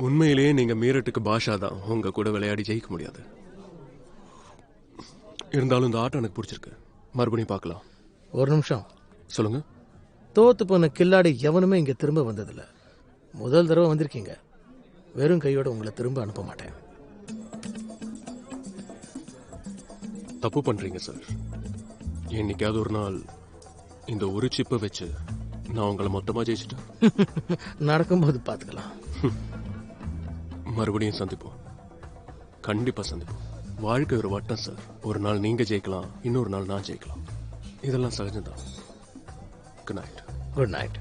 S1: உண்மையிலேயே நீங்க மீரட்டுக்கு பாஷா தான். உங்க கூட விளையாடி ஜெயிக்க முடியாது. இருந்தாலும் இந்த ஆட்டம் எனக்கு பிடிச்சிருக்கு. மறுபடியும் பார்க்கலாம்.
S7: ஒரு நிமிஷம்
S1: சொல்லுங்க.
S7: தோத்து போன கில்லாடி எவனுமே இங்க திரும்ப வந்ததில்ல. முதல் தடவை வந்திருக்கீங்க. வெறும் கையோட உங்களை திரும்ப அனுப்ப மாட்டேன்.
S1: தப்பு பண்றீங்க சார். என்னைக்காவது ஒரு நாள் இந்த ஒரு சிப்பை வச்சு நான் உங்களை மொத்தமா ஜெயிச்சிட்டேன்.
S7: நடக்கும்போது பார்த்துக்கலாம்.
S1: மறுபடியும் சந்திப்போம். கண்டிப்பா சந்திப்போம். வாழ்க்கை ஒரு வட்டம் சார். ஒரு நாள் நீங்க ஜெயிக்கலாம், இன்னொரு நாள் நான் ஜெயிக்கலாம். இதெல்லாம் சகஜம்தான். Good night.
S7: Good night.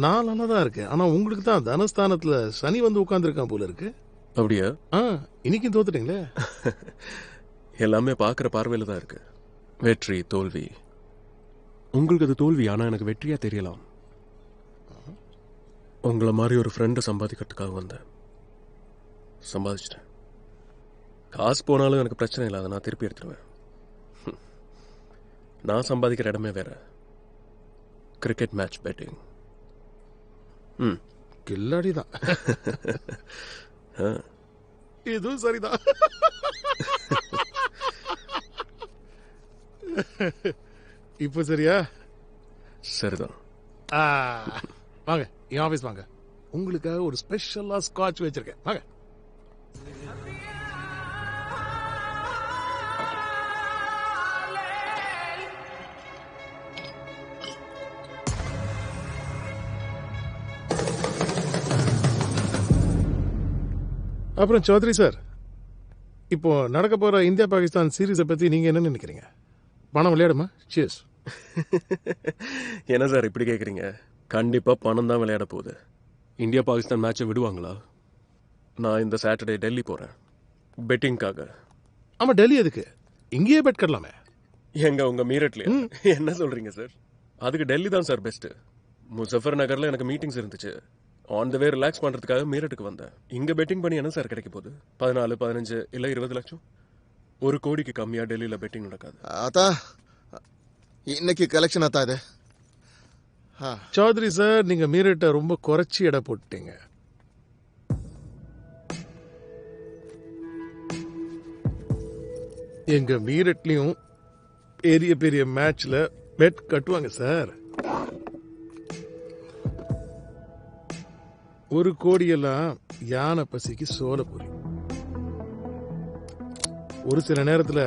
S3: நான் நல்லா தான் இருக்கேன். ஆனா உங்களுக்கு தான் தனஸ்தானத்துல சனி வந்து உட்கார்ந்துருக்கான் போல இருக்கு.
S1: அப்படியா?
S3: இன்னைக்கும் தோத்துட்டீங்களே.
S1: எல்லாமே பார்க்குற பார்வையில் தான் இருக்கு. வெற்றி தோல்வி. உங்களுக்கு அது தோல்வி, ஆனால் எனக்கு வெற்றியா தெரியலாம். உங்களை மாதிரி ஒரு ஃப்ரெண்டை சம்பாதிக்கிறதுக்காக வந்தேன். சம்பாதிச்சிட்டேன். காசு போனாலும் எனக்கு பிரச்சனை இல்லை, அதை நான் திருப்பி எடுத்துருவேன். நான் சம்பாதிக்கிற இடமே வேற. Cricket match batting.
S3: கில்லாடி தான். இதுவும் சரிதான். இப்ப சரியா?
S1: சரிதான்.
S3: வாங்க என் ஆபீஸ் வாங்க. உங்களுக்காக ஒரு ஸ்பெஷலா ஸ்காட்ச் வச்சிருக்கேன். வாங்க. அப்புறம் சௌத்ரி சார்,
S4: இப்போ நடக்க போற இந்தியா பாகிஸ்தான் சீரீஸை பத்தி நீங்க என்ன நினைக்கிறீங்க? பணம் விளையாடுமா? சியர்ஸ்.
S1: என்ன சார் இப்படி கேட்குறீங்க? கண்டிப்பாக பணம் தான் விளையாட போகுது. இந்தியா பாகிஸ்தான் மேட்சை விடுவாங்களா? நான் இந்த சாட்டர்டே டெல்லி போகிறேன் பெட்டிங்காக.
S4: ஆமா, டெல்லி எதுக்கு? இங்கேயே பெட் கட்டலாமே.
S1: எங்க உங்கள் மீரட்லையா? என்ன சொல்கிறீங்க சார்? அதுக்கு டெல்லி தான் சார் பெஸ்ட்டு. முசஃபர் நகரில் எனக்கு மீட்டிங்ஸ் இருந்துச்சு. ஆன் த வே ரிலாக்ஸ் பண்ணுறதுக்காக மீரட்டுக்கு வந்தேன். இங்கே பெட்டிங் பண்ணி என்ன சார் கிடைக்க போகுது? 14, 15 இல்லை 20 லட்சம். 1 கோடிக்கு கம்மியாக டெல்லியில் பெட்டிங் நடக்காது.
S2: ஆத்தா இன்னைக்கு கலெக்ஷன் ஆத்தா இது.
S4: சௌத்ரி சார், நீங்க மீரட்டை ரொம்ப குறைச்சி எடை போட்டீங்க. எங்க மீரட்லயும் பெரிய பெரிய மேட்ச்ல பெட் கட்டுவாங்க சார். 1 கோடியெல்லாம் யானை பசிக்கு சோள பொரி. ஒரு சில நேரத்துல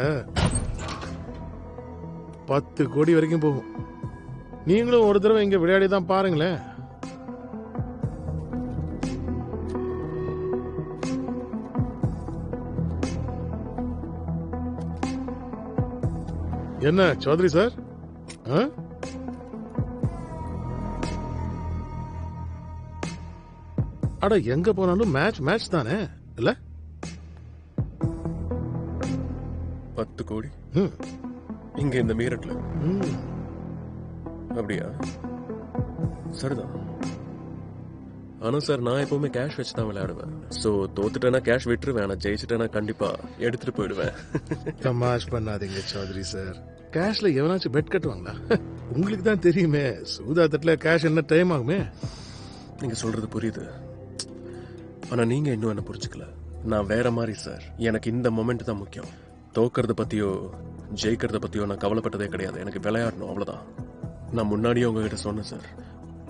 S4: 10 கோடி வரைக்கும் போகும். நீங்களும் ஒரு தடவை இங்க விளையாடி தான் பாருங்களேன். என்ன சௌத்ரி சார்? அட, எங்க போனாலும் மேட்ச் மேட்ச் தானே இல்ல?
S1: 10 கோடி
S4: ம்.
S1: இங்க இந்த மீரட்ல.
S4: ம்.
S1: அப்படியா? சரிதான். ஆனா சார், நான் எப்பவுமே கேஷ் வச்சு தான் விளையாடுவேன். ஸோ தோத்துட்டேன்னா கேஷ் விட்டுருவேன். ஆனால் ஜெயிச்சுட்டேன்னா கண்டிப்பா எடுத்துட்டு போயிடுவேன்.
S4: தமாஷ் பண்ணாதீங்க சௌத்ரி சார். கேஷ்ல எவனாச்சும் பெட் கட்டுவாங்களா? உங்களுக்கு தான் தெரியுமே, சூதாட்டத்துல கேஷ் என்ன டைம் ஆகுமே.
S1: நீங்க சொல்றது புரியுது. ஆனா நீங்க இன்னும் என்ன புரிஞ்சுக்கல. நான் வேற மாதிரி சார். எனக்கு இந்த மொமெண்ட் தான் முக்கியம். தோக்கறத பத்தியோ ஜெயிக்கிறத பத்தியோ நான் கவலைப்பட்டதே கிடையாது. எனக்கு விளையாடணும், அவ்வளவுதான். நான் முன்னாடியே உங்ககிட்ட சொன்னேன் சார்.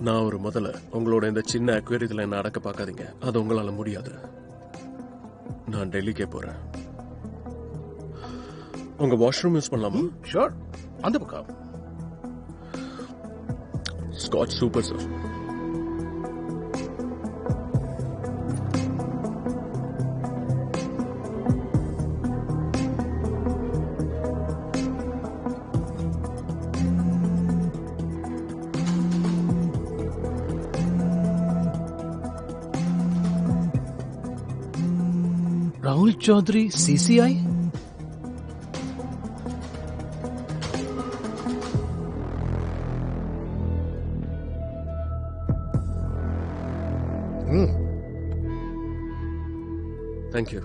S1: நான் ஒரு முதல்ல உங்களோட இந்த சின்ன அக்வேரியத்தில் என்ன அடக்க பார்க்காதீங்க. அது உங்களால முடியாது. நான் டெல்லிக்கே போறேன். உங்க வாஷ்ரூம் யூஸ் பண்ணலாமா?
S4: ஷோர். அந்த பக்கம்
S1: scotch super sir.
S5: Rahul Chaudhary CCI?
S1: Thank you.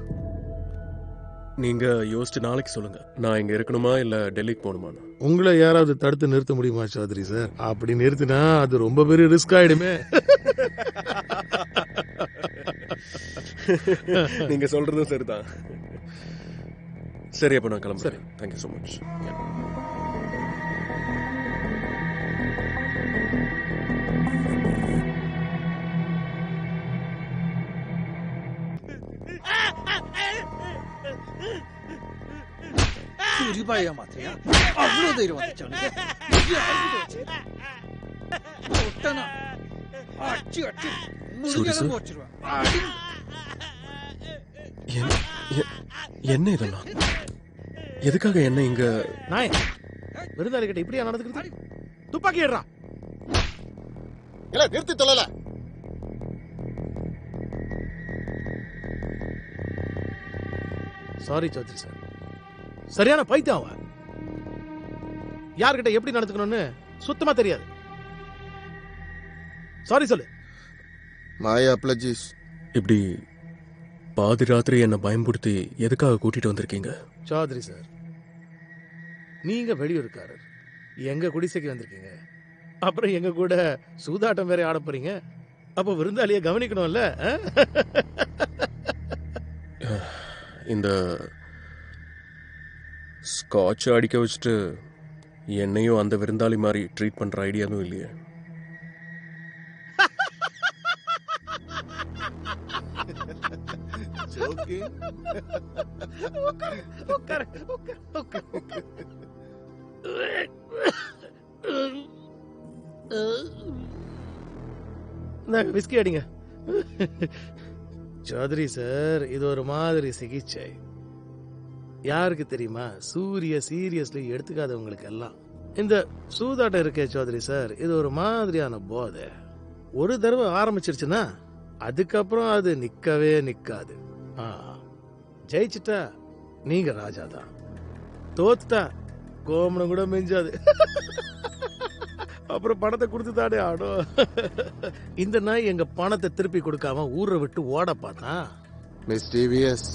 S1: நீங்க யோசிச்சு நாளைக்கு சொல்லுங்க. நான் இங்க இருக்கணுமா இல்ல டெல்லிக்கு போகணுமான்னு.
S4: உங்களை யாராவது தடுத்து நிறுத்த முடியுமா சௌத்ரி சார்? அப்படி நிறுத்தினா அது ரொம்ப பெரிய ரிஸ்க் ஆயிடுமே.
S1: நீங்க சொல்றதும் சரிதான். சரி, அப்ப நான் கிளம்புறேன். Thank you so much.
S5: சூரிபாயா மாத்தியா அவ்வளோ தைரியம் வந்துச்சு அவனுக்கு. ஒட்டனா அச்சு அச்சு முழுங்கெல்லாம் போச்சிருவேன்.
S1: என்ன இதெல்லாம்? எதுக்காக என்ன இங்க?
S7: நாய் விருந்தாளி கிட்ட இப்படியா நடந்துக்கிறது? துப்பாக்கி ஏடுறா.
S2: இல்ல நிறுத்தி தொல்லல.
S7: சாரி சௌத்ரி சார், சரியான பைத்தியம் அவன். யார்கிட்ட எப்படி நடந்துக்கணும்னு சுத்தமா தெரியாது. சாரி சொல்லு.
S2: மாயா அப்ளஜிஸ்.
S1: இப்படி பாதி ராத்திரி என்ன பயன்படுத்தி எதுக்காக கூட்டிட்டு வந்திருக்கீங்க?
S7: சௌத்ரி சார், நீங்க வெளியூருக்காரர், எங்க குடிசைக்கு வந்திருக்கீங்க. அப்புறம் எங்க கூட சூதாட்டம் வேற ஆட போறீங்க. அப்ப விருந்தாளிய கவனிக்கணும்ல.
S1: இந்த ஸ்காட்ச் அடிக்க வச்சுட்டு என்னையும் அந்த விருந்தாளி மாதிரி ட்ரீட் பண்ற ஐடியாவும் இல்லையே.
S7: விஸ்கி அடிங்க. சௌத்ரி சார், இது ஒரு மாதிரி சிகிச்சை. யாருக்கு தெரியுமா? சூரிய சீரியஸ்லி எடுத்துக்காதவங்களுக்கு எல்லாம் இந்த சூதாட்டம் இருக்கே சௌத்ரி சார், இது ஒரு மாதிரியான போதை. ஒரு தடவை ஆரம்பிச்சிருச்சுன்னா அதுக்கப்புறம் அது நிக்கவே நிக்காது. ஜெயிச்சிட்டா நீங்க ராஜா தான், தோத்துட்டா கோமணம் கூட மிஞ்சாது. அப்புறம் பணத்தை கொடுத்து தானே ஆடும். இந்த நாய் எங்க பணத்தை திருப்பி கொடுக்காம ஊரை விட்டு ஓட பார்த்தான்.
S2: மிஸ்டீவியஸ்.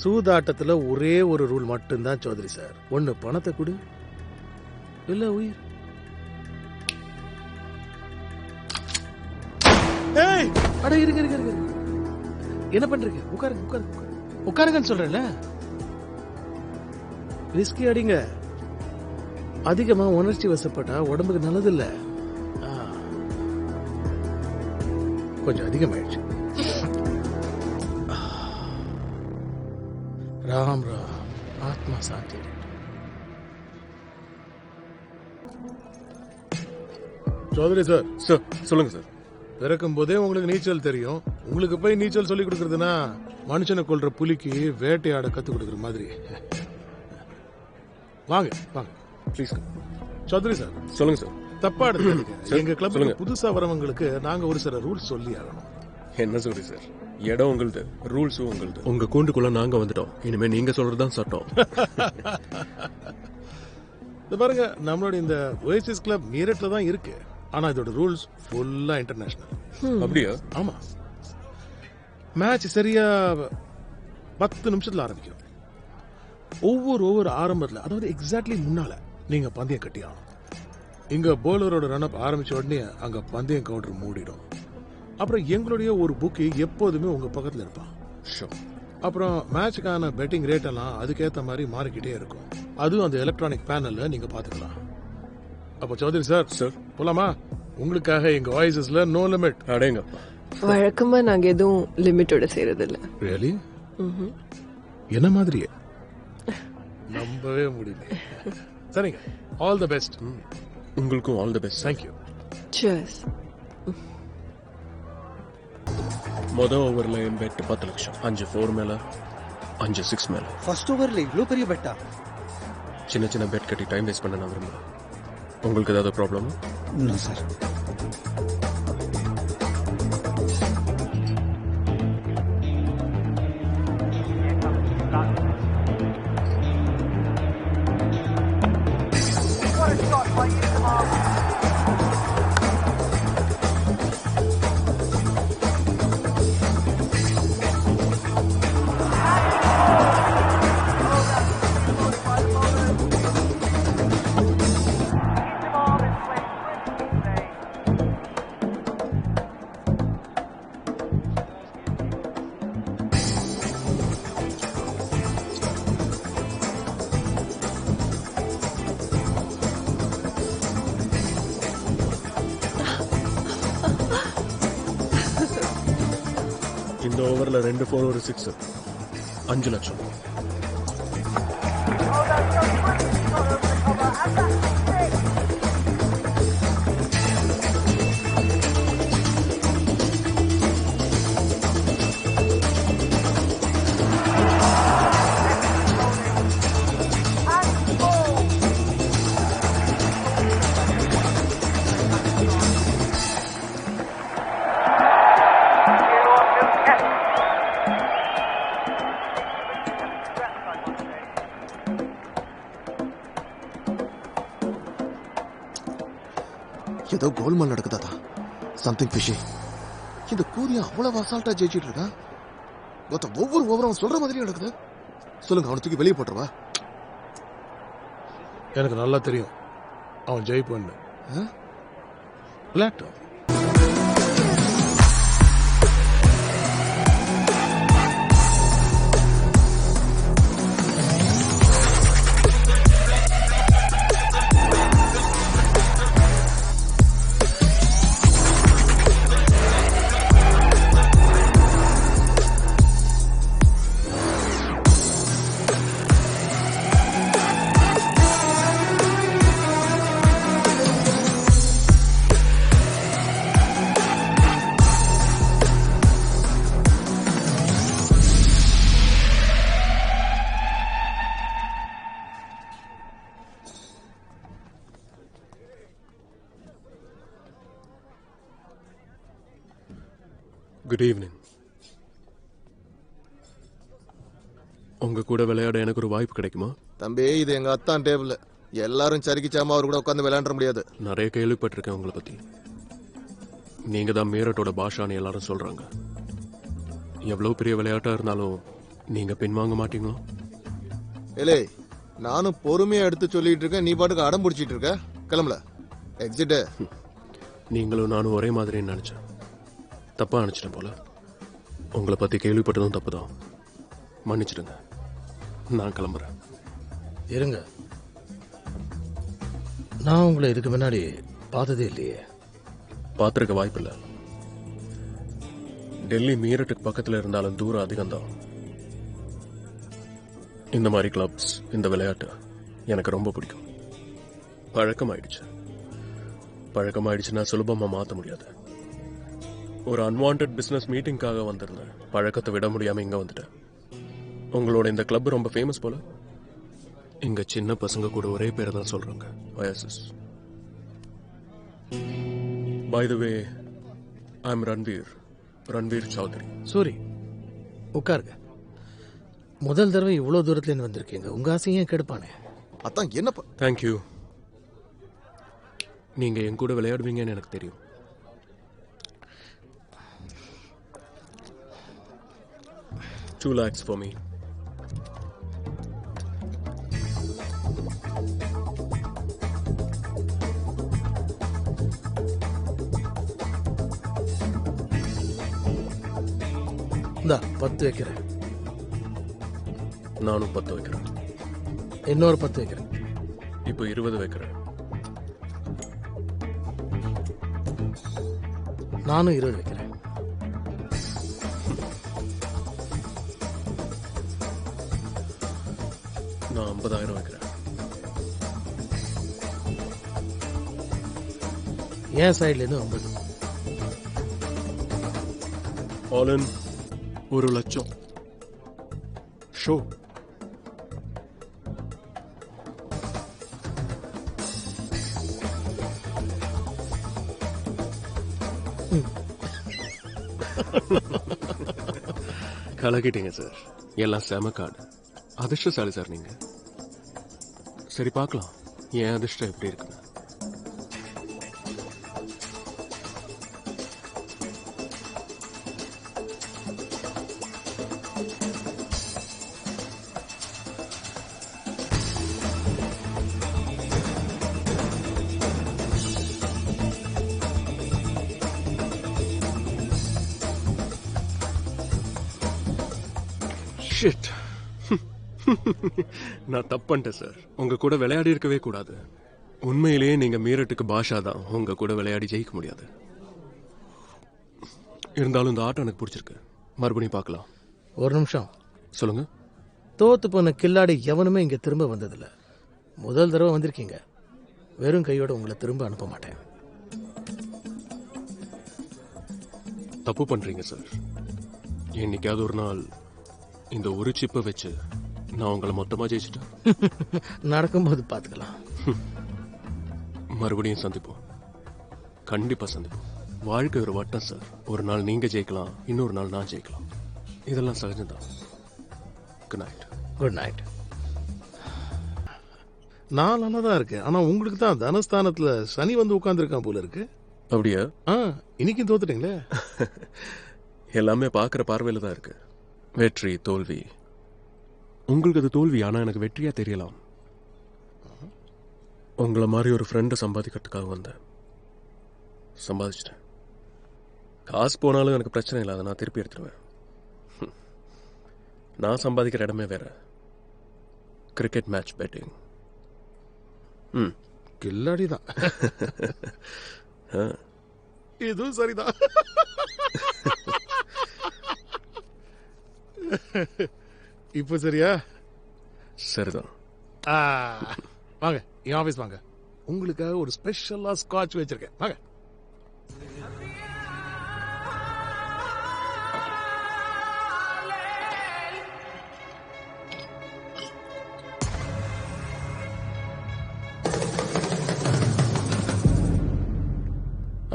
S7: சூதாட்டத்துல ஒரே ஒரு ரூல் மட்டும்தான் சௌத்ரி சார், ஒன்னு பணத்தை கொடு இல்ல உயிர். ஏய், அட இருங்க இருங்க இருங்க, என்ன பண்றீங்க? உட்காருங்க உட்காருங்க உட்காருங்கன்னு சொல்றேன்ல. விஸ்கி அடிங்க, அதிகமா உணர்ச்சி வசப்பட்டா உடம்புக்கு நல்லது இல்ல. கொஞ்சம் அதிகமாயிடுச்சு. ராம் ராம், ஆத்மா சாந்தி.
S3: சௌத்ரி சார்,
S1: சார் சொல்லுங்க சார்.
S3: பிறக்கும் போதே உங்களுக்கு நீச்சல் தெரியும். உங்களுக்கு போய் நீச்சல் சொல்லி கொடுக்கறதுனா மனுஷனை கொல்ற புலிக்கு வேட்டையாட கத்து கொடுக்கற மாதிரி. வாங்க வாங்க
S1: ப்ளீஸ்
S3: சௌத்ரி சார்.
S1: சொல்லுங்க சார்.
S3: தப்பா எடுத்துக்காதீங்க. எங்க கிளப்ல
S1: சொல்லுங்க.
S3: புதுசா வரவங்களுக்கு நாங்க ஒரு சில ரூல்ஸ் சொல்லி ஆகணும்.
S1: என்ன சொல்றீ சார்? இடம் உங்களுது, ரூல்ஸும் உங்களுது. உங்க கூண்டுக்குள்ள நாங்க வந்துட்டோம், இனிமே நீங்க சொல்றதுதான் சட்டம்.
S3: இது பாருங்க, நம்மளோட இந்த ஓஎஸ்எஸ் கிளப் மீரட்ல தான் இருக்கு. ஆனா இதோட ரூல்ஸ் ஃபுல்லா இன்டர்நேஷனல்.
S1: அப்படியா?
S3: ஆமா, மேட்ச் சரியா 10 நிமிஷத்துல ஆரம்பிக்கும். ஒவ்வொரு ஆரம்பத்துல, அதாவது எக்ஸாக்ட்லி முன்னால நீங்க பந்தயம் கட்டி ஆகணும். இங்க போலரோட ரன் அப் ஆரம்பிச்ச உடனே அங்க பந்தயம் கவுண்டர் மூடிடும். அப்புறம் எங்களுடைய ஒரு புக்கி எப்போதுமே உங்க பக்கத்துல இருப்பான். அப்புறம் மேட்சுக்கான பெட்டிங் ரேட் எல்லாம் அதுக்கேற்ற மாதிரி மாறிக்கிட்டே இருக்கும். அதுவும் அந்த எலக்ட்ரானிக் பேனல்ல நீங்க பாத்துக்கலாம். அப்ப சௌத்ரி சார்,
S1: சார்
S3: போலாமா? உங்களுக்காக எங்க வாய்ஸஸ்ல நோ லிமிட்.
S1: அடேங்கப்பா.
S6: வழக்கமா நாங்க எதுவும் லிமிட்டோட செய்யறது இல்ல.
S3: ரியலி? என்ன மாதிரியே நம்பவே முடியல. சரிங்க, ஆல் தி பெஸ்ட்.
S1: உங்களுக்கும் all the best.
S3: Thank you.
S6: Cheers.
S1: மொதல் ஓவரில் என் பெட் 10 லட்சம். 5 4 மேல, 5 6 மேல.
S5: ஃபர்ஸ்ட் ஓவர்ல இவ்ளோ பெரிய பெட்டா?
S1: சின்ன சின்ன பெட் கட்டி டைம் வேஸ்ட் பண்ண நான் விரும்பல. உங்களுக்கு ஏதாவது ப்ராப்ளம்?
S5: இல்லை சார்.
S1: இந்த ஓவரில் 2 4 ஒரு 6, 5 லட்சம்.
S2: ஏதோ கோல்மால் நடக்குதாதா, சம்திங் ஃபிஷி. இந்த கூரியா அவ்வளவு அசால்ட்டா ஜெயிச்சிட்டு இருக்கா. ஒவ்வொரு ஓவரும் சொல்ற மாதிரி நடக்குது. சொல்லுங்க, அவனை தூக்கி வெளியே போட்டுருவா.
S3: எனக்கு நல்லா தெரியும் அவன் ஜெயிப்பான்னு. விளையாட்டும்.
S1: Good evening. உங்க கூட விளையாட எனக்கு ஒரு வாய்ப்பு கிடைக்குமா?
S2: தம்பி, இது எங்க அத்தான் டேபிள். எல்லாரும் சரிக்கிச்சாம அவர் கூட உட்காந்து விளையாட முடியாது.
S1: நிறைய கேள்விப்பட்டிருக்கேன் உங்களை பத்தி. நீங்க தான் மீரட்டோட பாஷான்னு எல்லாரும் சொல்றாங்க. எவ்வளவு பெரிய விளையாட்டா இருந்தாலும் நீங்க பின்வாங்க மாட்டீங்களோ?
S2: ஏலே, நானும் பொறுமையா எடுத்து சொல்லிட்டு இருக்கேன், நீ பாட்டுக்கு அடம் பிடிச்சிட்டு இருக்க. கிளம்பல, எக்ஸிட்.
S1: நீங்களும் நானும் ஒரே மாதிரின்னு நினைச்சேன். தப்பா நினைச்சிட்டேன் போல. உங்களை பத்தி கேள்விப்பட்டதும் தப்புதான். மன்னிச்சிடுங்க, நான் கிளம்புறேன்.
S7: இருங்க, நான் உங்களை இதுக்கு முன்னாடி பார்த்ததே இல்லையே.
S1: பார்த்துருக்க வாய்ப்பில்லை. டெல்லி மீரட்டுக்கு பக்கத்தில் இருந்தாலும் தூரம் அதிகம்தான். இந்த மாதிரி கிளப்ஸ், இந்த விளையாட்டு எனக்கு ரொம்ப பிடிக்கும். பழக்கமாயிடுச்சுன்னா சுலபமாக மாற்ற முடியாது. ஒரு அன்வான்ட் பிஸ்னஸ் மீட்டிங்காக வந்திருந்தேன். பழக்கத்தை விட முடியாமல் இங்கே வந்துட்டேன். உங்களோட இந்த கிளப் ரொம்ப ஃபேமஸ் போல. இங்க சின்ன பசங்க கூட ஒரே பேரை தான் சொல்றாங்க, Oasis. By the way, I am Ranveer Chaudhary.
S7: Suri, உட்காருங்க. முதல் தடவை இவ்வளவு தூரத்துல இருந்து வந்திருக்கீங்க. உங்க ஆசையும் கெடுப்பானே.
S2: அதான் என்னப்பா?
S1: தேங்க்யூ. நீங்க என் கூட விளையாடுவீங்கன்னு எனக்கு தெரியும். $2 lakhs for me.
S7: இந்தா 10 வைக்கிறேன்.
S1: நானும் 10 வைக்கிறேன்.
S7: இன்னொரு 10 வைக்கிறேன்.
S1: இப்போ 20 வைக்கிறேன்.
S7: நானும் 20 வைக்கிறேன்.
S1: நான் 50,000 வைக்கிறேன்.
S7: என் சைட்ல இருந்து 50.
S1: ஆல் இன் 1 லட்சம். ஷோ. கலக்கிட்டீங்க சார். எல்லாம் செம கார்டு. அதிர்ஷ்டசாலி சார் நீங்க. சரி, பார்க்கலாம் என் அதிர்ஷ்டம் எப்படி இருக்குன்னு. ஷிட். நான் தப்பு பண்ணிட்டேன் சார். உங்க கூட விளையாடி இருக்கவே கூடாது. உண்மையிலேயே நீங்க மீரட்டுக்கு பாஷா தான். உங்க கூட விளையாடி ஜெயிக்க முடியாது. இருந்தாலும் இந்த ஆட்டம் எனக்கு பிடிச்சிருக்கு. மறுபடியும் பார்க்கலாம்.
S7: ஒரு நிமிஷம்
S1: சொல்லுங்க.
S7: தோத்து போன கில்லாடி எவனுமே இங்க திரும்ப வந்ததில்ல. முதல் தடவை வந்திருக்கீங்க. வெறும் கையோட உங்களை திரும்ப அனுப்ப மாட்டேன்.
S1: தப்பு பண்றீங்க சார். என்னைக்காவது ஒரு நாள் இந்த ஒரு சிப்பை வச்சு நான் உங்களை மொத்தமா ஜெயிச்சிட்டேன்.
S7: நடக்கும்போது பார்த்துக்கலாம்.
S1: மறுபடியும் சந்திப்போம். கண்டிப்பா சந்திப்போம். வாழ்க்கை ஒரு வட்டம் சார். ஒரு நாள் நீங்க ஜெயிக்கலாம், இன்னொரு நாள் நான் ஜெயிக்கலாம். இதெல்லாம் சகஜம்தான். Good night.
S7: Good night.
S3: நான் நல்லா தான் இருக்கேன். ஆனா உங்களுக்கு தான் தனஸ்தானத்துல சனி வந்து உட்கார்ந்துருக்கான் போல இருக்கு.
S1: அப்படியா?
S3: இன்னைக்கும் தோத்துட்டீங்களே.
S1: எல்லாமே பார்க்குற பார்வையில் தான் இருக்கு. வெற்றி தோல்வி. உங்களுக்கு அது தோல்வி, ஆனால் எனக்கு வெற்றியா தெரியலாம். உங்களை மாதிரி ஒரு ஃப்ரெண்டை சம்பாதிக்கிறதுக்காக வந்தேன். சம்பாதிச்சிட்டேன். காசு போனாலும் எனக்கு பிரச்சனை இல்லை, அதை நான் திருப்பி எடுத்துருவேன். நான் சம்பாதிக்கிற இடமே வேற. Cricket match bedding.
S3: கில்லாடி தான். இதுவும் சரிதான். இப்ப சரியா?
S1: சரிதான்.
S3: வாங்க, என் ஆபீஸ் வாங்க. உங்களுக்காக ஒரு ஸ்பெஷலா ஸ்காட்ச் வச்சிருக்கேன். வாங்க.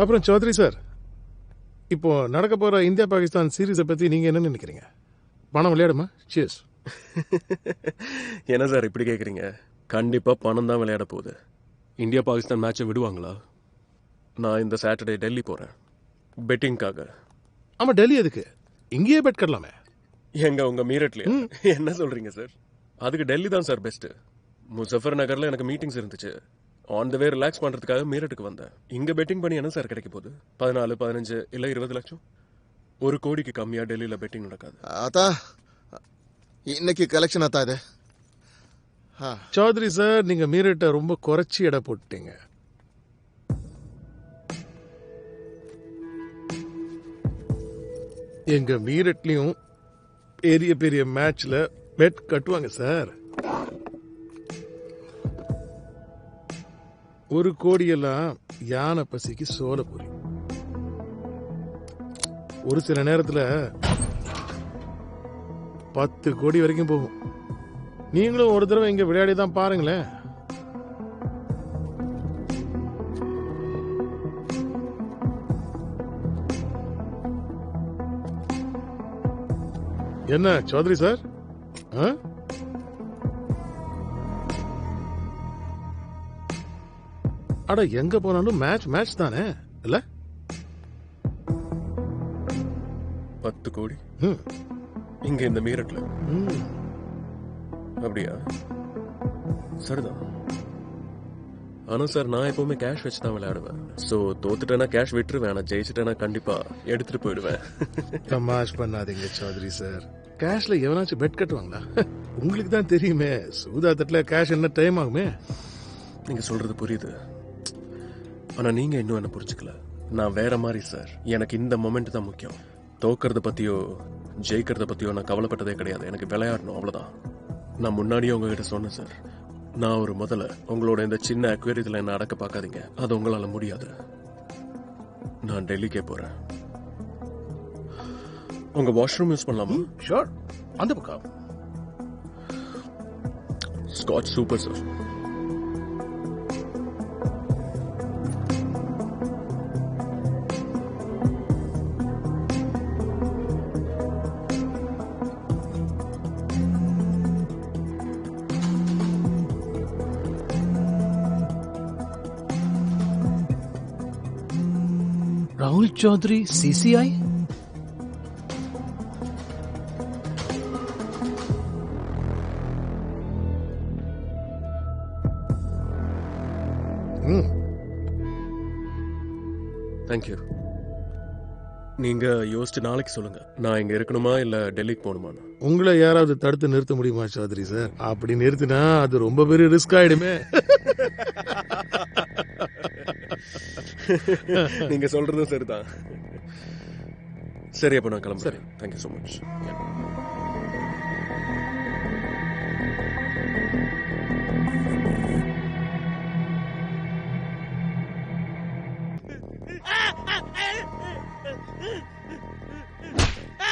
S3: அப்புறம் சௌத்ரி சார்,
S4: இப்போ நடக்க போற இந்தியா பாகிஸ்தான் சீரீஸை பத்தி நீங்க என்ன நினைக்கிறீங்க? பணம் விளையாடுமா? சியர்ஸ்.
S1: என்ன சார் இப்படி கேட்குறீங்க? கண்டிப்பாக பணம் தான் விளையாட போகுது. இந்தியா பாகிஸ்தான் மேட்சை விடுவாங்களா? நான் இந்த சாட்டர்டே டெல்லி போகிறேன் பெட்டிங்காக.
S4: ஆமா, டெல்லி எதுக்கு? இங்கேயே பெட் கட்டலாமே.
S1: எங்க உங்க மீரட்லையா? என்ன சொல்றீங்க சார்? அதுக்கு டெல்லி தான் சார் பெஸ்ட். முசஃபர் நகர்ல எனக்கு மீட்டிங்ஸ் இருந்துச்சு. ஆன் த வே ரிலாக்ஸ் பண்றதுக்காக மீரட்டுக்கு வந்தேன். இங்க பெட்டிங் பண்ணி என்ன சார் கிடைக்க போகுது? 14, 15 இல்ல 20 லட்சம். 1 கோடிக்கு கம்மியா டெல்லியில பெட்டிங் நடக்காது.
S2: ஆத்தா இன்னைக்கு கலெக்ஷன் ஆத்தா இது.
S4: சௌத்ரி சார், நீங்க மீரட்டை ரொம்ப குறைச்சி எடை போட்டீங்க. எங்க மீரட்லயும் பெரிய பெரிய மேட்ச்ல பெட் கட்டுவாங்க சார். 1 கோடியெல்லாம் யானை பசிக்கு சோலை பொரி. ஒரு சில நேரத்துல 10 கோடி வரைக்கும் போகும். நீங்களும் ஒரு தடவை இங்க விளையாடி தான் பாருங்களேன். என்ன சௌத்ரி சார்? அட, எங்க போனாலும் மேட்ச் மேட்ச் தானே இல்ல?
S1: 10 கோடி இங்க இந்த மீரட்ல. அப்படியா? சரிதான். ஆனா சார், நான் எப்பவுமே கேஷ் வச்சு தான் விளையாடுவேன். சோ தோத்துட்டேன்னா கேஷ் விட்டுருவேன். ஆனா ஜெயிச்சுட்டேன்னா கண்டிப்பா எடுத்துட்டு போயிடுவேன்.
S4: தமாஷ் பண்ணாதீங்க சௌத்ரி சார். கேஷ்ல எவனாச்சும் பெட் கட்டுவாங்களா? உங்களுக்கு தான் தெரியுமே, சூதாட்டத்துல கேஷ் என்ன டைம் ஆகுமே.
S1: நீங்க சொல்றது புரியுது. ஆனா நீங்க இன்னும் என்ன புரிஞ்சுக்கல. நான் வேற மாதிரி சார். எனக்கு இந்த மொமெண்ட் தான் முக்கியம். தோக்கறத பத்தியோ ஜெயிக்கிறத பத்தியோ நான் கவலைப்பட்டதே கிடையாது. எனக்கு விளையாடணும், அவ்வளவுதான். நான் முன்னாடியே உங்ககிட்ட சொன்னேன் சார். நான் ஒரு முதல்ல உங்களோட இந்த சின்ன அக்வேரியத்தில் என்ன அடக்க பார்க்காதீங்க. அது உங்களால முடியாது. நான் டெல்லிக்கே போறேன். உங்க வாஷ்ரூம் யூஸ் பண்ணலாமா?
S4: ஷோர், அந்த பக்கம்.
S1: Scotch super sir.
S5: Rahul Chaudhary CCI?
S1: Thank you. நீங்க யோசிச்சு நாளைக்கு சொல்லுங்க. நான் இங்க இருக்கணுமா இல்ல டெல்லிக்கு போகணுமான்னு.
S4: உங்களை யாராவது தடுத்து நிறுத்த முடியுமா சௌத்ரி சார்? அப்படி நிறுத்தினா அது ரொம்ப பெரிய ரிஸ்க் ஆயிடுமே.
S1: நீங்க சொல்றதும் சரிதான். சரி, அப்ப நான் கிளம்புறேன். Thank you so much.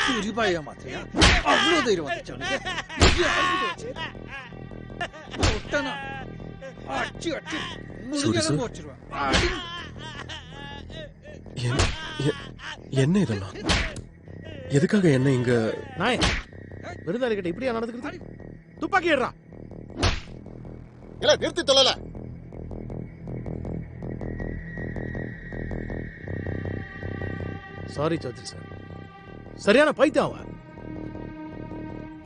S5: ಸೂರಿಬಾಯಿಯ ಮಾತೆಯ ಅವಳು ಧೈರ್ಯವಂತ ಚವನಿಗೆ ಒಟ್ಟನ ಅಚ್ಚಿ ಅಚ್ಚಿ ಮುಳುಗೆಲ್ಲ ಮೋಚಿರುವ
S1: என்ன இதெல்லாம்? எதுக்காக என்ன இங்க?
S4: நாய் விருந்தாளி கிட்ட இப்படியா நடந்துக்கிறது? துப்பாக்கி ஏடுறா.
S2: இல்ல நிறுத்தி தொழல.
S4: சாரி சௌத்ரி சார், சரியான பைத்தியம் அவன்.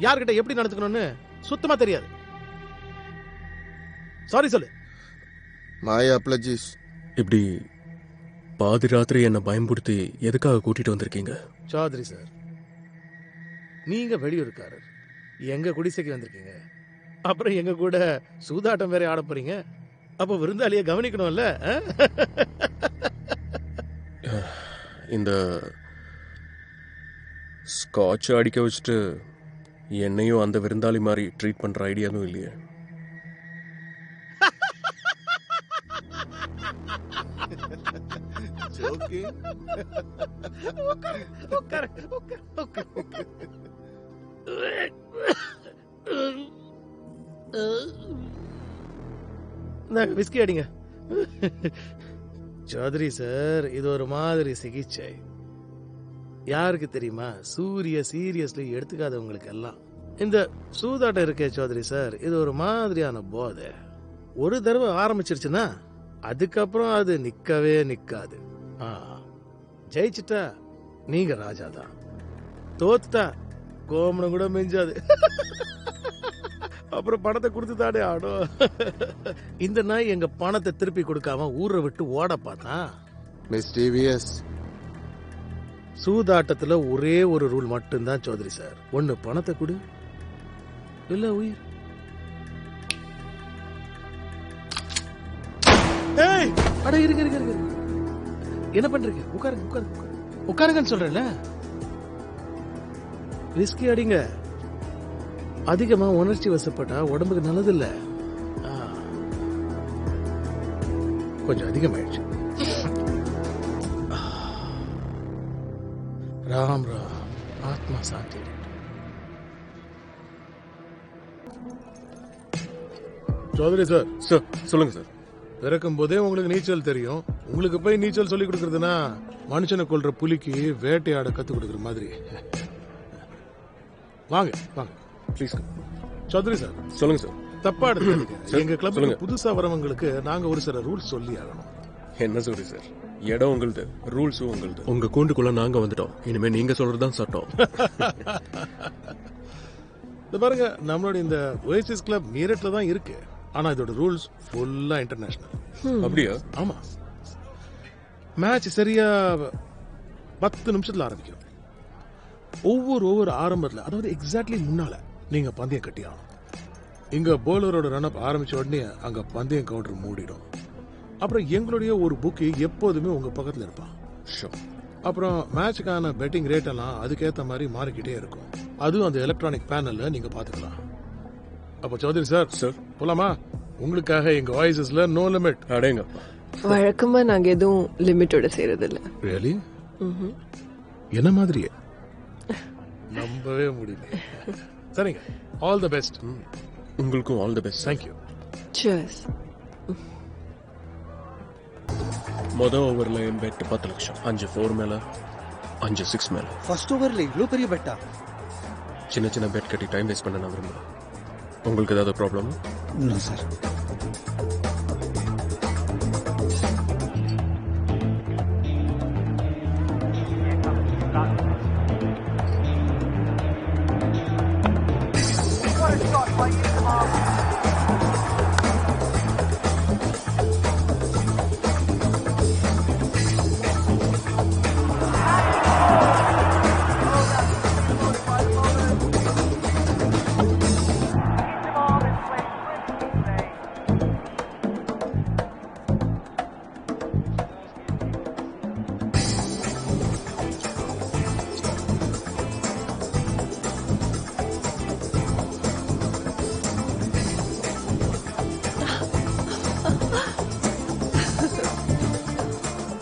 S4: யார்கிட்ட எப்படி நடந்துக்கணும்னு சுத்தமா தெரியாது. சாரி சொல்லு.
S2: My apologies.
S1: இப்படி பாதி ராத்திரி என்ன பயன்படுத்தி எதுக்காக கூட்டிட்டு வந்திருக்கீங்க?
S4: சௌத்ரி சார், நீங்க வெளியூருக்காரர், எங்க குடிசைக்கு வந்திருக்கீங்க. அப்புறம் எங்க கூட சூதாட்டம் வேற ஆட போறீங்க. அப்ப விருந்தாளியை கவனிக்கணும்ல.
S1: இந்த ஸ்காட்ச் அடிக்க வச்சுட்டு என்னையும் அந்த விருந்தாளி மாதிரி ட்ரீட் பண்ற ஐடியாவும் இல்லையே.
S4: விஸ்கி அடிங்க. சௌத்ரி சார், இது ஒரு மாதிரி சிகிச்சை.
S7: யாருக்கு தெரியுமா? சூரிய சீரியஸ்லி எடுத்துக்காதவங்களுக்கு எல்லாம் இந்த சூதாட்டம் இருக்கே சௌத்ரி சார், இது ஒரு மாதிரியான போதை. ஒரு தடவை ஆரம்பிச்சிருச்சுன்னா அதுக்கப்புறம் அது நிக்கவே நிக்காது. ஜெயிச்சுட்டா நீங்க ராஜா தான், தோத்துட்டா கோமணம் கூட மிஞ்சாது. அப்புறம் பணத்தை கொடுத்து தானே ஆடும். இந்த நாய் எங்க பணத்தை திருப்பி கொடுக்காம ஊரை விட்டு ஓட பார்த்தா.
S2: மிஸ் டிவிஎஸ்,
S7: சூதாட்டத்துல ஒரே ஒரு ரூல் மட்டும்தான் சௌத்ரி சார். ஒன்னு பணத்தை கொடு, இல்ல உயிர். ஏய், அட இருங்க இருங்க இருங்க, என்ன பண்றீங்க? உட்காருங்க உட்காருங்க உட்காருங்கன்னு சொல்றேன்ல. ரிஸ்கி அடிங்க. அதிகமா உணர்ச்சி வசப்பட்டா உடம்புக்கு நல்லது இல்ல. கொஞ்சம் அதிகமாயிடுச்சு. ராம் ராம், ஆத்மா சாந்தி.
S3: சௌத்ரி சார்,
S1: சார் சொல்லுங்க சார்.
S3: பிறக்கும் போதே உங்களுக்கு நீச்சல் தெரியும். உங்களுக்கு போய் நீச்சல் சொல்லி கொடுக்கறதுனா மனுஷனை கொல்ற புலிக்கு வேட்டையாட கத்து கொடுக்கற மாதிரி. வாங்க வாங்க
S1: ப்ளீஸ்
S3: சௌத்ரி சார்.
S1: சொல்லுங்க சார்.
S3: தப்பா எடுத்துக்காதீங்க. எங்க கிளப்ல
S1: சொல்லுங்க.
S3: புதுசா வரவங்களுக்கு நாங்க ஒரு சில ரூல்ஸ் சொல்லி ஆகணும்.
S1: என்ன சொல்றீங்க சார்? இடம் உங்களுது, ரூல்ஸும் உங்களுது. உங்க கூண்டுக்குள்ள நாங்க வந்துட்டோம். இனிமே நீங்க சொல்றதுதான் சட்டம்.
S3: இந்த பாருங்க, நம்மளோட இந்த ஒயசிஸ் கிளப் மீரட்ல தான் இருக்கு. ஆனா இதோட ரூல்ஸ் ஃபுல்லா இன்டர்நேஷனல்.
S1: அப்படியா?
S3: ஆமா, மேட்ச் சரியா 10 நிமிஷத்துல ஆரம்பிக்கும். ஒவ்வொரு ஆரம்பத்துல, அதாவது எக்ஸாக்ட்லி முன்னால நீங்க பந்தயம் கட்டி ஆகணும். இங்க போலரோட ரன் அப் ஆரம்பிச்ச உடனே அங்க பந்தயம் கவுண்டர் மூடிடும். அப்புறம் எங்களுடைய ஒரு புக்கி எப்போதுமே உங்க பக்கத்துல இருப்பான். அப்புறம் மேட்சுக்கான பெட்டிங் ரேட் எல்லாம் அதுக்கேற்ற மாதிரி மாறிக்கிட்டே இருக்கும். அதுவும் அந்த எலக்ட்ரானிக் பேனல்ல நீங்க பாத்துக்கலாம். அப்போ சௌத்ரி சார்,
S1: சார்
S3: போலாமா? உங்களுக்காக எங்க வாய்ஸஸ்ல நோ லிமிட்.
S1: அடேங்கப்பா.
S6: வழக்கமா நாங்க எதுவும் லிமிட்டோட செய்யறது இல்ல.
S3: ரியலி? என்ன மாதிரியே நம்பவே முடியல. சரிங்க, ஆல் தி பெஸ்ட்.
S1: உங்களுக்கும் all the best.
S3: Thank you.
S6: Cheers.
S1: மொதல் ஓவர்ல என் பெட் 10 லட்சம். 5 4 மேல, 5 6 மேல.
S5: ஃபர்ஸ்ட் ஓவர்ல இவ்ளோ பெரிய பெட்டா?
S1: சின்ன சின்ன பெட் கட்டி டைம் வேஸ்ட் பண்ண நான் விரும்புறேன். உங்களுக்கு ஏதாவது ப்ராப்ளம்?
S5: No sir.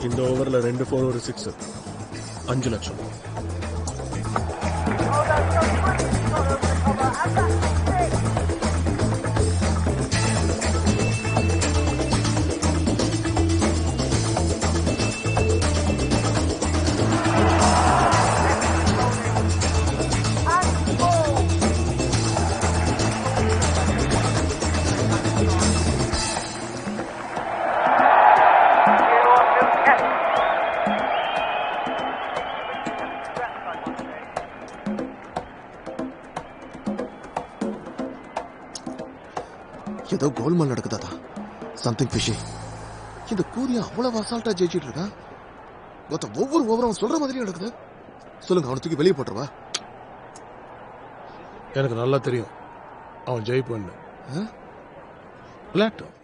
S1: இந்த ஓவர்ல 2 4 ஒரு 6, 5 லட்சம்.
S2: ஏதோ கோல்மால் நடக்குதாதா, சம்திங் ஃபிஷி. இந்த கூரியா அவ்வளவு அசால்ட்டா ஜெயிச்சிட்டு இருக்கான். ஒவ்வொரு ஓவரும் சொல்ற மாதிரி நடக்குது. சொல்லுங்க, அவனை தூக்கி வெளியே போட்டுருவா.
S3: எனக்கு நல்லா தெரியும் அவன் ஜெயிப்பான்னு. விளையாட்டும்.